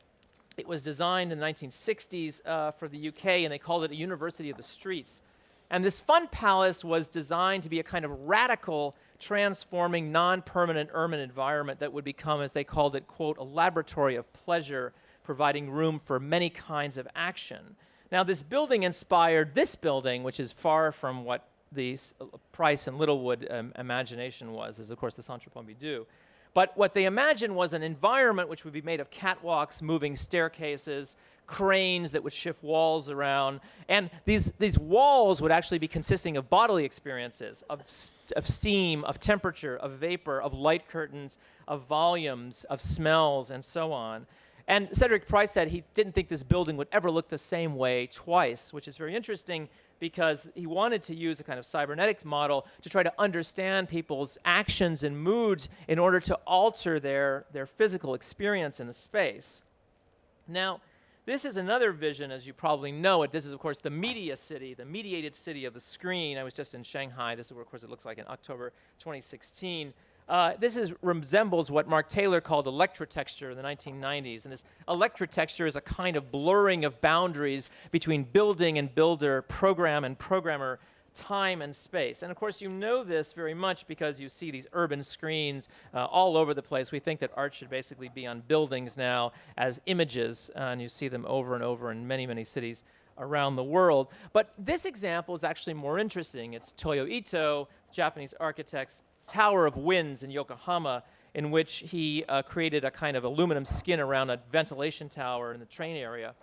It was designed in the 1960s for the UK, and they called it a University of the Streets. And this Fun Palace was designed to be a kind of radical, transforming, non-permanent urban environment that would become, as they called it, quote, a laboratory of pleasure, providing room for many kinds of action. Now, this building inspired this building, which is far from what the Price and Littlewood imagination was, is of course the Centre Pompidou. But what they imagined was an environment which would be made of catwalks, moving staircases, cranes that would shift walls around, and these walls would actually be consisting of bodily experiences, of steam, of temperature, of vapor, of light curtains, of volumes, of smells, and so on. And Cedric Price said he didn't think this building would ever look the same way twice, which is very interesting because he wanted to use a kind of cybernetics model to try to understand people's actions and moods in order to alter their physical experience in the space. Now, this is another vision, as you probably know it. This is, of course, the media city, the mediated city of the screen. I was just in Shanghai. This is what, of course, it looks like in October 2016. resembles what Mark Taylor called electrotexture in the 1990s. And this electrotexture is a kind of blurring of boundaries between building and builder, program and programmer, time and space. And of course, you know this very much because you see these urban screens all over the place. We think that art should basically be on buildings now as images, and you see them over and over in many, many cities around the world. But this example is actually more interesting. It's Toyo Ito, Japanese architect's Tower of Winds in Yokohama, in which he created a kind of aluminum skin around a ventilation tower in the train area.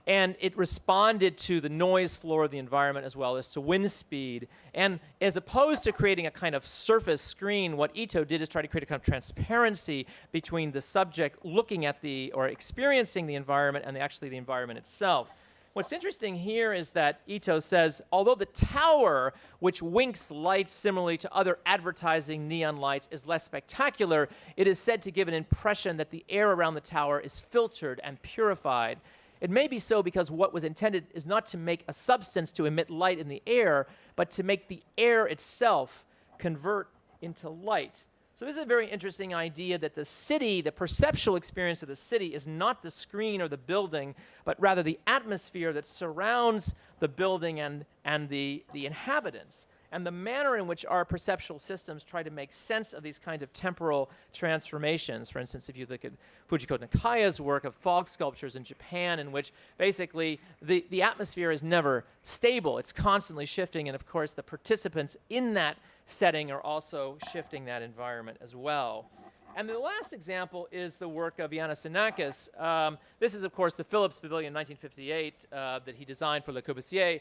And it responded to the noise floor of the environment as well as to wind speed. And as opposed to creating a kind of surface screen, what Ito did is try to create a kind of transparency between the subject looking at or experiencing the environment and actually the environment itself. What's interesting here is that Ito says, although the tower, which winks lights similarly to other advertising neon lights, is less spectacular, it is said to give an impression that the air around the tower is filtered and purified. It may be so because what was intended is not to make a substance to emit light in the air, but to make the air itself convert into light. So this is a very interesting idea that the city, the perceptual experience of the city, is not the screen or the building, but rather the atmosphere that surrounds the building and the inhabitants, and the manner in which our perceptual systems try to make sense of these kinds of temporal transformations. For instance, if you look at Fujiko Nakaya's work of fog sculptures in Japan, in which basically the atmosphere is never stable, it's constantly shifting, and of course the participants in that setting are also shifting that environment as well. And the last example is the work of Xenakis. This is, of course, the Phillips Pavilion in 1958 that he designed for Le Corbusier.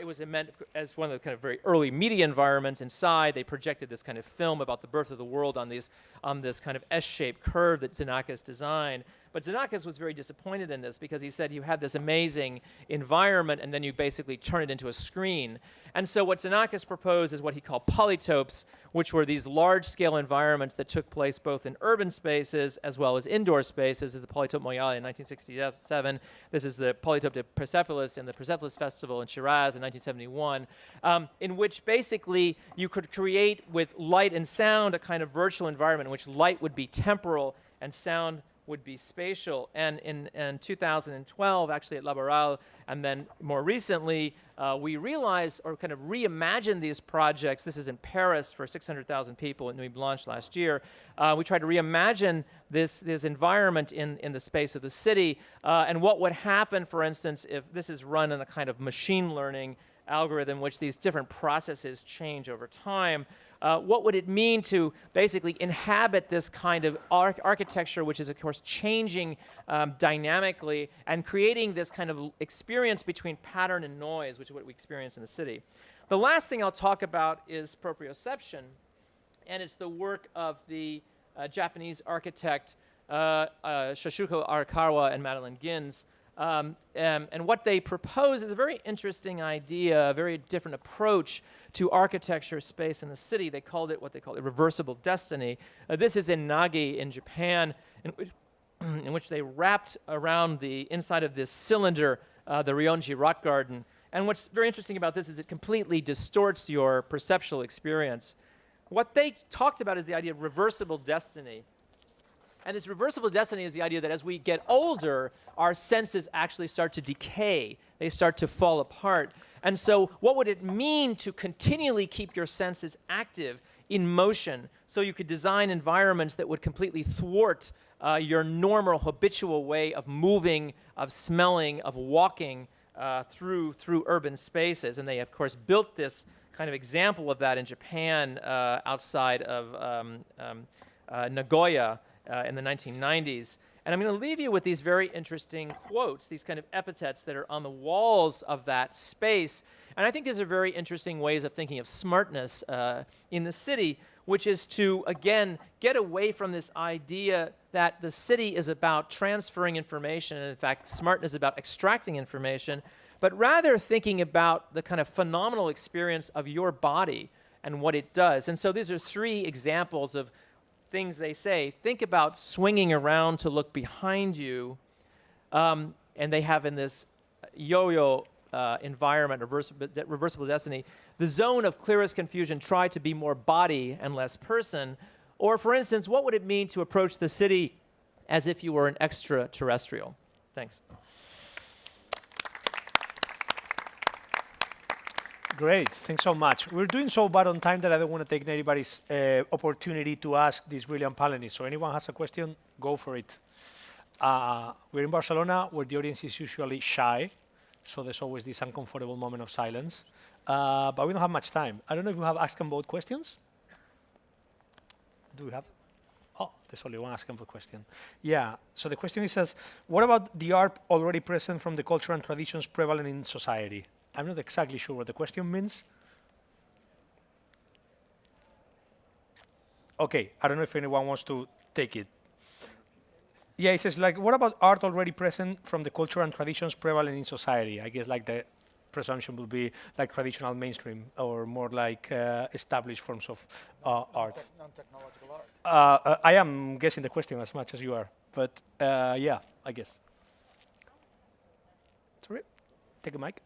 It was meant as one of the kind of very early media environments. Inside, they projected this kind of film about the birth of the world on this kind of S-shaped curve that Xenakis designed. But Xenakis was very disappointed in this because he said you had this amazing environment and then you basically turn it into a screen. And so what Xenakis proposed is what he called polytopes, which were these large-scale environments that took place both in urban spaces as well as indoor spaces. This is the Polytope Moyale in 1967. This is the Polytope de Persepolis in the Persepolis Festival in Shiraz in 1971, in which basically you could create with light and sound a kind of virtual environment in which light would be temporal and sound would be spatial. And in 2012, actually at Laboral, and then more recently, we realized or kind of reimagined these projects. This is in Paris for 600,000 people at Nuit Blanche last year. We tried to reimagine this environment in the space of the city. And what would happen, for instance, if this is run in a kind of machine learning algorithm, which these different processes change over time. What would it mean to basically inhabit this kind of architecture, which is, of course, changing dynamically and creating this kind of experience between pattern and noise, which is what we experience in the city. The last thing I'll talk about is proprioception, and it's the work of the Japanese architect Shoshuko Arakawa and Madeline Gins. And what they propose is a very interesting idea, a very different approach to architecture space in the city. They called it what they call a reversible destiny. This is in Nagi in Japan, in which they wrapped around the inside of this cylinder the Ryonji rock garden. And what's very interesting about this is it completely distorts your perceptual experience. What they talked about is the idea of reversible destiny. And this reversible destiny is the idea that as we get older, our senses actually start to decay. They start to fall apart. And so what would it mean to continually keep your senses active, in motion, so you could design environments that would completely thwart your normal, habitual way of moving, of smelling, of walking through urban spaces? And they, of course, built this kind of example of that in Japan outside of Nagoya in the 1990s. And I'm going to leave you with these very interesting quotes, these kind of epithets that are on the walls of that space. And I think these are very interesting ways of thinking of smartness in the city, which is to, again, get away from this idea that the city is about transferring information, and in fact, smartness is about extracting information, but rather thinking about the kind of phenomenal experience of your body and what it does. And so these are three examples of things they say. Think about swinging around to look behind you, and they have in this yo-yo environment, reversible destiny, the zone of clearest confusion, try to be more body and less person, Or, for instance, what would it mean to approach the city as if you were an extraterrestrial? Thanks. Great, thanks so much. We're doing so bad on time that I don't want to take anybody's opportunity to ask these brilliant panelists. So anyone has a question, go for it. We're in Barcelona, where the audience is usually shy, so there's always this uncomfortable moment of silence. But we don't have much time. I don't know if you have ask and vote questions. Do we have? Oh, there's only one ask and vote question. Yeah, so the question is, says, what about the art already present from the culture and traditions prevalent in society? I'm not exactly sure what the question means. Okay, I don't know if anyone wants to take it. Yeah, it says, like, what about art already present from the culture and traditions prevalent in society? I guess, like, the presumption would be, like, traditional mainstream or more like established forms of art. Non-technological art. I am guessing the question as much as you are, but yeah, I guess. Sorry, take a mic.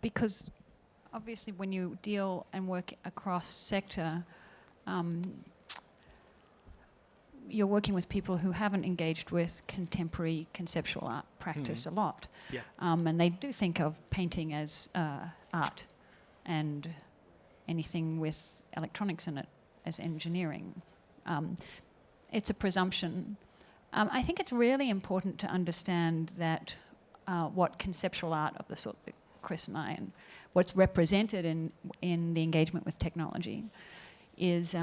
Because obviously when you deal and work across sector, you're working with people who haven't engaged with contemporary conceptual art practice a lot. Yeah. And they do think of painting as art and anything with electronics in it as engineering. It's a presumption. I think it's really important to understand that what conceptual art of the sort that Chris and I, and what's represented in the engagement with technology is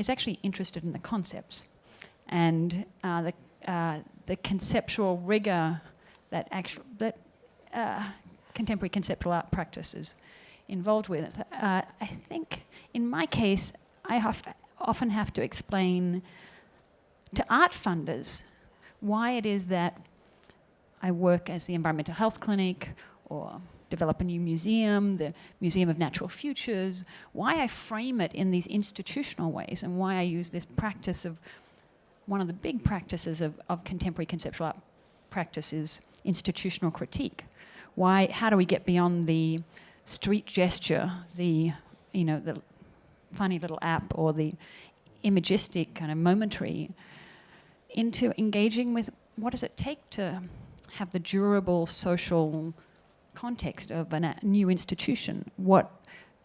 actually interested in the concepts and the conceptual rigor that contemporary conceptual art practice is involved with. I think in my case, I often have to explain to art funders why it is that I work as the environmental health clinic or develop a new museum, the Museum of Natural Futures, why I frame it in these institutional ways and why I use this practice of, one of the big practices of contemporary conceptual art practice is institutional critique. How do we get beyond the street gesture, the funny little app or the imagistic kind of momentary, into engaging with what does it take to have the durable social context of a new institution?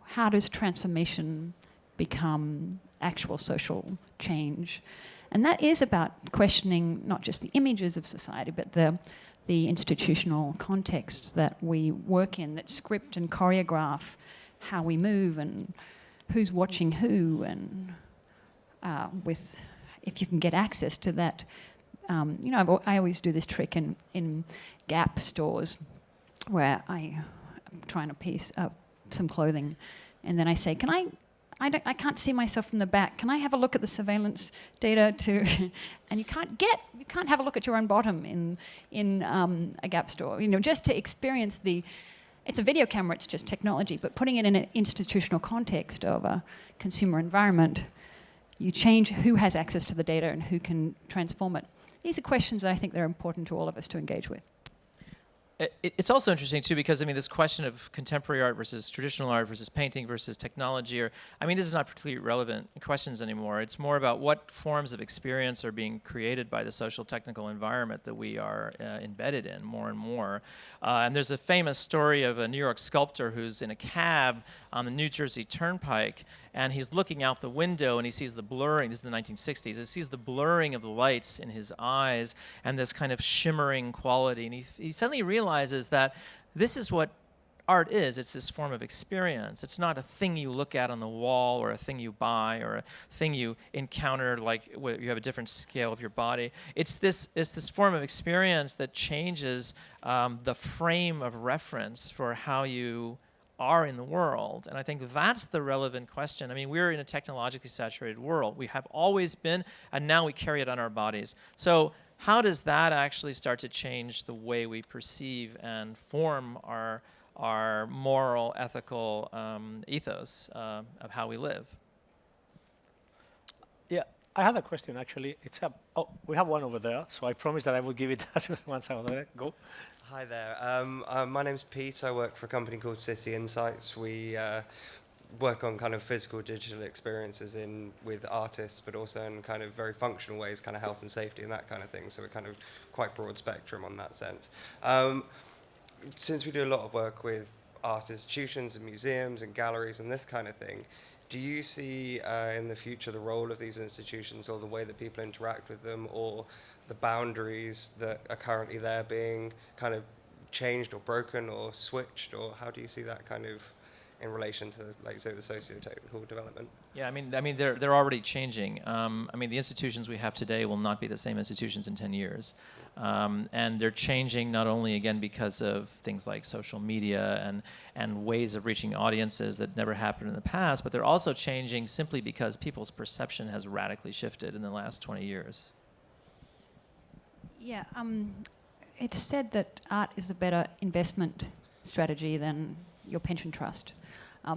How does transformation become actual social change? And that is about questioning not just the images of society, but the institutional contexts that we work in, that script and choreograph how we move and who's watching who, and if you can get access to that. I always do this trick in Gap stores where I'm trying to piece up some clothing, and then I say, I can't see myself from the back. Can I have a look at the surveillance data and you can't have a look at your own bottom in a Gap store. Just to experience it's a video camera, it's just technology, but putting it in an institutional context of a consumer environment, you change who has access to the data and who can transform it. These are questions that I think that are important to all of us to engage with. It's also interesting too, because this question of contemporary art versus traditional art versus painting versus technology, this is not particularly relevant questions anymore. It's more about what forms of experience are being created by the social technical environment that we are embedded in more and more. And there's a famous story of a New York sculptor who's in a cab on the New Jersey Turnpike, and he's looking out the window and he sees the blurring. This is the 1960s. He sees the blurring of the lights in his eyes and this kind of shimmering quality, and he suddenly realizes that this is what art is. It's this form of experience. It's not a thing you look at on the wall or a thing you buy or a thing you encounter, like you have a different scale of your body. It's this form of experience that changes the frame of reference for how you are in the world. And I think that's the relevant question. We're in a technologically saturated world. We have always been, and now we carry it on our bodies. So how does that actually start to change the way we perceive and form our moral, ethical ethos of how we live? Yeah, I had a question actually. We have one over there, so I promise that I will give it as soon as once over there. Go. Hi there. My name's Pete. I work for a company called City Insights. We work on kind of physical digital experiences with artists, but also in kind of very functional ways, kind of health and safety and that kind of thing. So we're kind of quite broad spectrum on that sense. Since we do a lot of work with art institutions and museums and galleries and this kind of thing, do you see in the future the role of these institutions or the way that people interact with them or the boundaries that are currently there being kind of changed or broken or switched, or how do you see that kind of in relation to, like, say, the socio-technical development? Yeah, I mean, they're already changing. I mean, the institutions we have today will not be the same institutions in 10 years, and they're changing not only again because of things like social media and ways of reaching audiences that never happened in the past, but they're also changing simply because people's perception has radically shifted in the last 20 years. Yeah, it's said that art is a better investment strategy than your pension trust.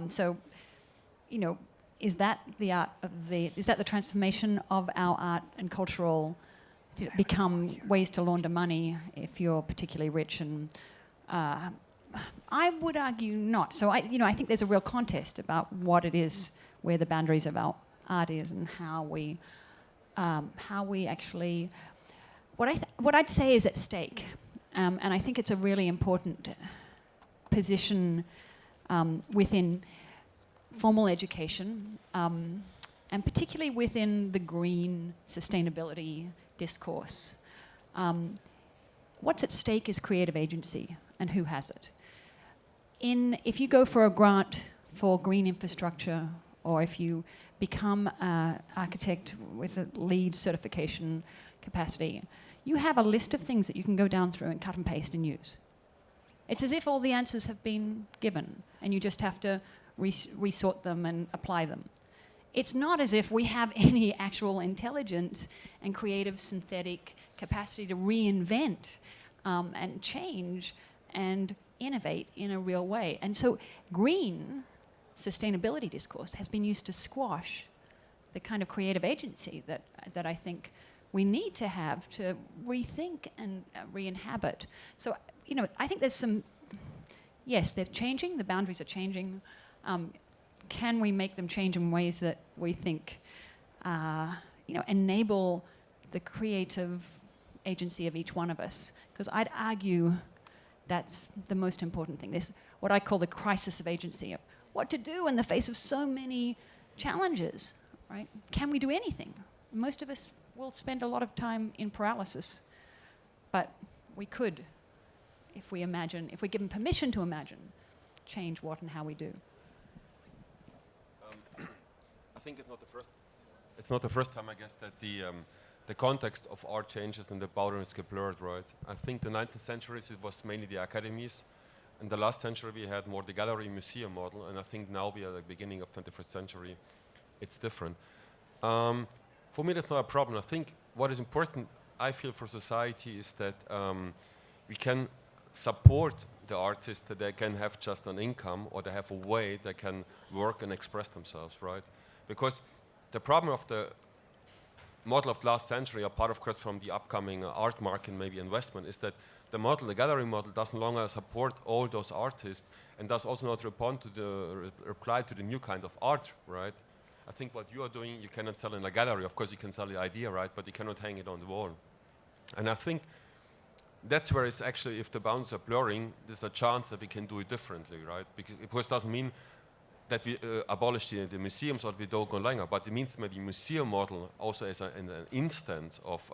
So, you know, is that the transformation of our art and cultural to become ways to launder money if you're particularly rich? And I would argue not. So I think there's a real contest about what it is, where the boundaries of our art is, and how we actually. What I'd say is at stake, and I think it's a really important position within formal education, and particularly within the green sustainability discourse. What's at stake is creative agency, and who has it. If you go for a grant for green infrastructure, or if you become an architect with a LEED certification capacity, you have a list of things that you can go down through and cut and paste and use. It's as if all the answers have been given, and you just have to resort them and apply them. It's not as if we have any actual intelligence and creative synthetic capacity to reinvent and change and innovate in a real way. And so green sustainability discourse has been used to squash the kind of creative agency that I think we need to have to rethink and re-inhabit. So, you know, I think there's some, yes, they're changing, the boundaries are changing. Can we make them change in ways that we think, enable the creative agency of each one of us? Because I'd argue that's the most important thing. This, what I call the crisis of agency, of what to do in the face of so many challenges, right? Can we do anything? Most of us will spend a lot of time in paralysis, but we could, if we imagine, if we're given permission to imagine, change what and how we do. I think it's not the first time, I guess, that the context of art changes and the boundaries get blurred, right? I think the 19th century it was mainly the academies. In the last century we had more the gallery museum model, and I think now we are at the beginning of 21st century. It's different. For me, that's not a problem. I think what is important, I feel, for society is that we can support the artists, that they can have just an income, or they have a way they can work and express themselves, right? Because the problem of the model of last century, apart of course from the upcoming art market, maybe investment, is that the model, the gallery model, doesn't longer support all those artists, and does also not respond to reply to the new kind of art, right? I think what you are doing, you cannot sell in a gallery. Of course, you can sell the idea, right? But you cannot hang it on the wall. And I think that's where it's actually, if the boundaries are blurring, there's a chance that we can do it differently, right? Because it doesn't mean that we abolish the museums or we don't go longer, but it means maybe museum model also as an instance of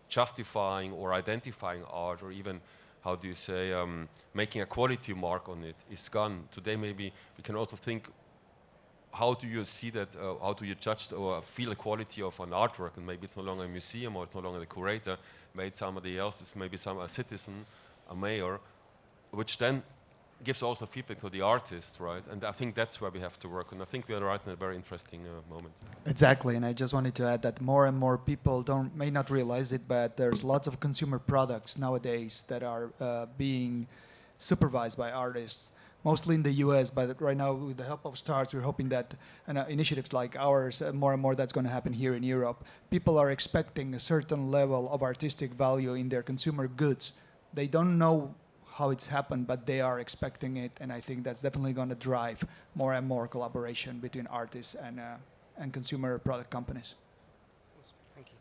justifying or identifying art, or even, how do you say, making a quality mark on it is gone. Today maybe we can also think, how do you see that, how do you judge or feel the quality of an artwork? And maybe it's no longer a museum, or it's no longer the curator, maybe somebody else, it's maybe a citizen, a mayor, which then gives also feedback to the artist, right? And I think that's where we have to work, and I think we are right in a very interesting moment. Exactly, and I just wanted to add that more and more people may not realize it, but there's lots of consumer products nowadays that are being supervised by artists, mostly in the US, but right now with the help of STARS, we're hoping that initiatives like ours, more and more that's going to happen here in Europe. People are expecting a certain level of artistic value in their consumer goods. They don't know how it's happened, but they are expecting it, and I think that's definitely going to drive more and more collaboration between artists and consumer product companies. Thank you.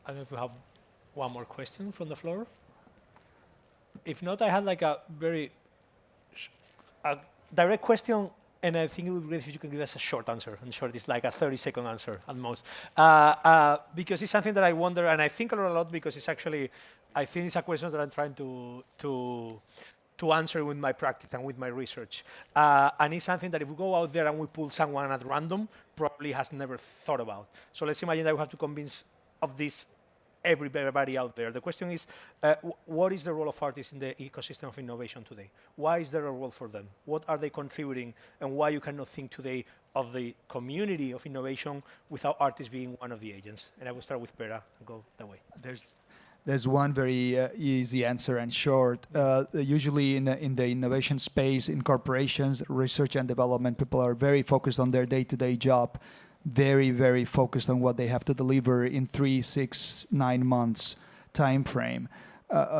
I don't know if we have one more question from the floor. If not, I had like a very a direct question, and I think it would be great if you could give us a short answer. And short is like a 30-second answer at most. Because it's something that I wonder, and I think a lot because it's actually, I think it's a question that I'm trying to answer with my practice and with my research. And it's something that if we go out there and we pull someone at random, probably has never thought about. So let's imagine that we have to convince of this everybody out there. The question is, what is the role of artists in the ecosystem of innovation today? Why is there a role for them? What are they contributing? And why you cannot think today of the community of innovation without artists being one of the agents? And I will start with Pere and go that way. There's one very easy answer and short. Usually in the innovation space, in corporations, research and development, people are very focused on their day-to-day job, very, very focused on what they have to deliver in 3, 6, 9 months time frame.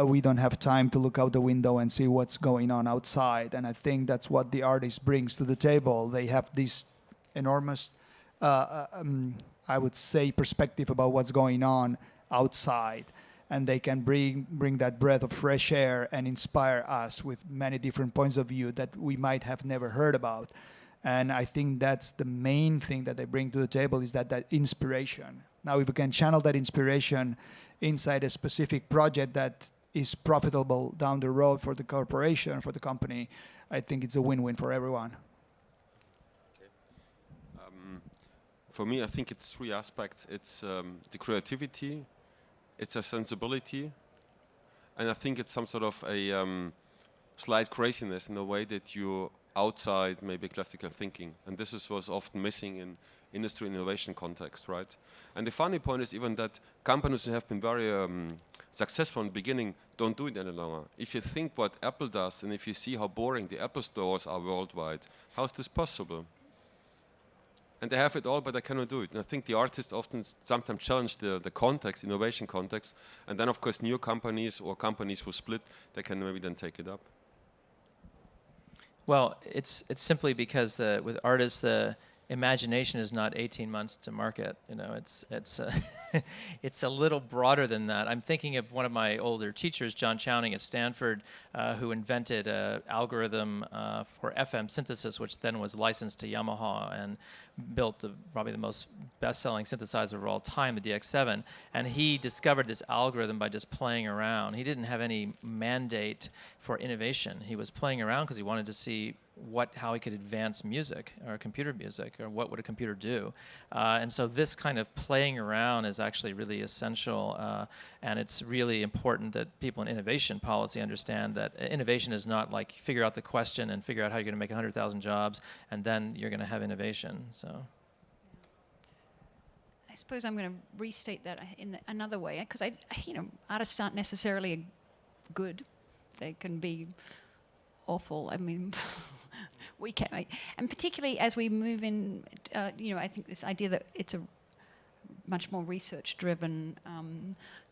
We don't have time to look out the window and see what's going on outside. And I think that's what the artist brings to the table. They have this enormous, I would say, perspective about what's going on outside. And they can bring that breath of fresh air and inspire us with many different points of view that we might have never heard about. And I think that's the main thing that they bring to the table, is that inspiration. Now, if we can channel that inspiration inside a specific project that is profitable down the road for the corporation, for the company, I think it's a win-win for everyone. Okay. For me, I think it's 3 aspects. It's the creativity, it's a sensibility, and I think it's some sort of a slight craziness in the way that you outside maybe classical thinking. And this was often missing in industry innovation context, right? And the funny point is even that companies who have been very successful in the beginning don't do it any longer. If you think what Apple does, and if you see how boring the Apple stores are worldwide, how is this possible? And they have it all, but they cannot do it. And I think the artists often sometimes challenge the context, innovation context, and then of course new companies or companies who split, they can maybe then take it up. Well, it's simply because with artists, the imagination is not 18 months to market. You know, it's it's a little broader than that. I'm thinking of one of my older teachers, John Chowning at Stanford, who invented an algorithm for FM synthesis, which then was licensed to Yamaha and built probably the most best-selling synthesizer of all time, the DX7. And he discovered this algorithm by just playing around. He didn't have any mandate for innovation. He was playing around because he wanted to see how he could advance music or computer music, or what would a computer do. And so this kind of playing around is actually really essential, and it's really important that people in innovation policy understand that innovation is not like figure out the question and figure out how you're going to make 100,000 jobs and then you're going to have innovation. So I suppose I'm going to restate that in another way, because artists aren't necessarily good. They can be awful. I mean, we can, and particularly as we move in, I think this idea that it's a much more research-driven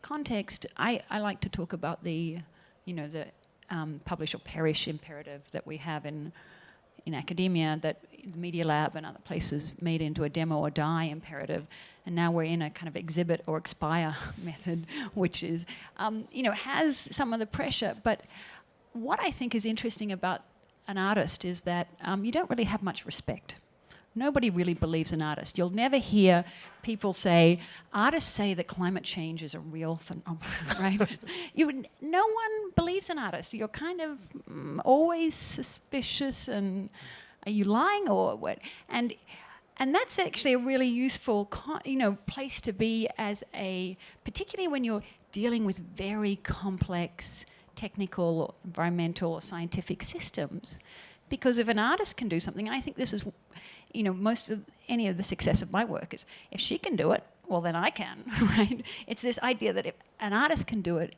context. I like to talk about the publish or perish imperative that we have in academia, that the Media Lab and other places made into a demo or die imperative, and now we're in a kind of exhibit or expire method, which is, has some of the pressure. But what I think is interesting about an artist is that you don't really have much respect. Nobody really believes an artist. You'll never hear people say, artists say that climate change is a real phenomenon, right? No one believes an artist. You're kind of always suspicious, and are you lying or what? And that's actually a really useful place to be, particularly when you're dealing with very complex technical or environmental or scientific systems. Because if an artist can do something, and I think this is, any of the success of my work is, if she can do it, well then I can, right? It's this idea that if an artist can do it,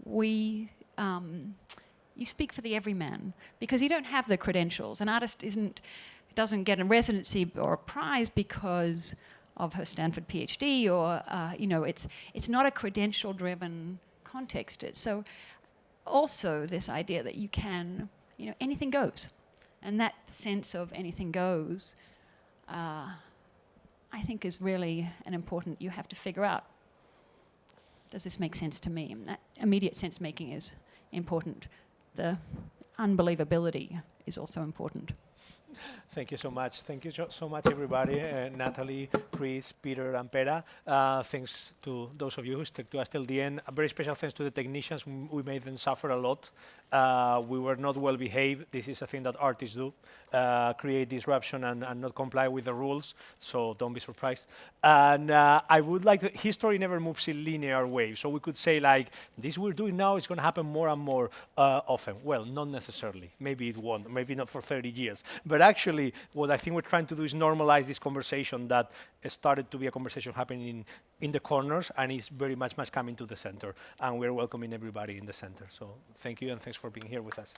you speak for the everyman, because you don't have the credentials. An artist doesn't get a residency or a prize because of her Stanford PhD, or it's not a credential-driven context. So also this idea that you can, you know, anything goes. And that sense of anything goes, I think is really an important, you have to figure out, does this make sense to me? And that immediate sense making is important. The unbelievability is also important. Thank you so much. Thank you so much, everybody. Natalie, Chris, Peter, and Pere. Thanks to those of you who stuck to us till the end. A very special thanks to the technicians. We made them suffer a lot. We were not well behaved. This is a thing that artists do, create disruption and not comply with the rules. So don't be surprised. And I would like to, history never moves in linear waves. So we could say like, this we're doing now is going to happen more and more often. Well, not necessarily. Maybe it won't. Maybe not for 30 years. But actually, what I think we're trying to do is normalize this conversation that started to be a conversation happening in the corners and is very much coming to the center. And we're welcoming everybody in the center. So thank you and thanks for being here with us.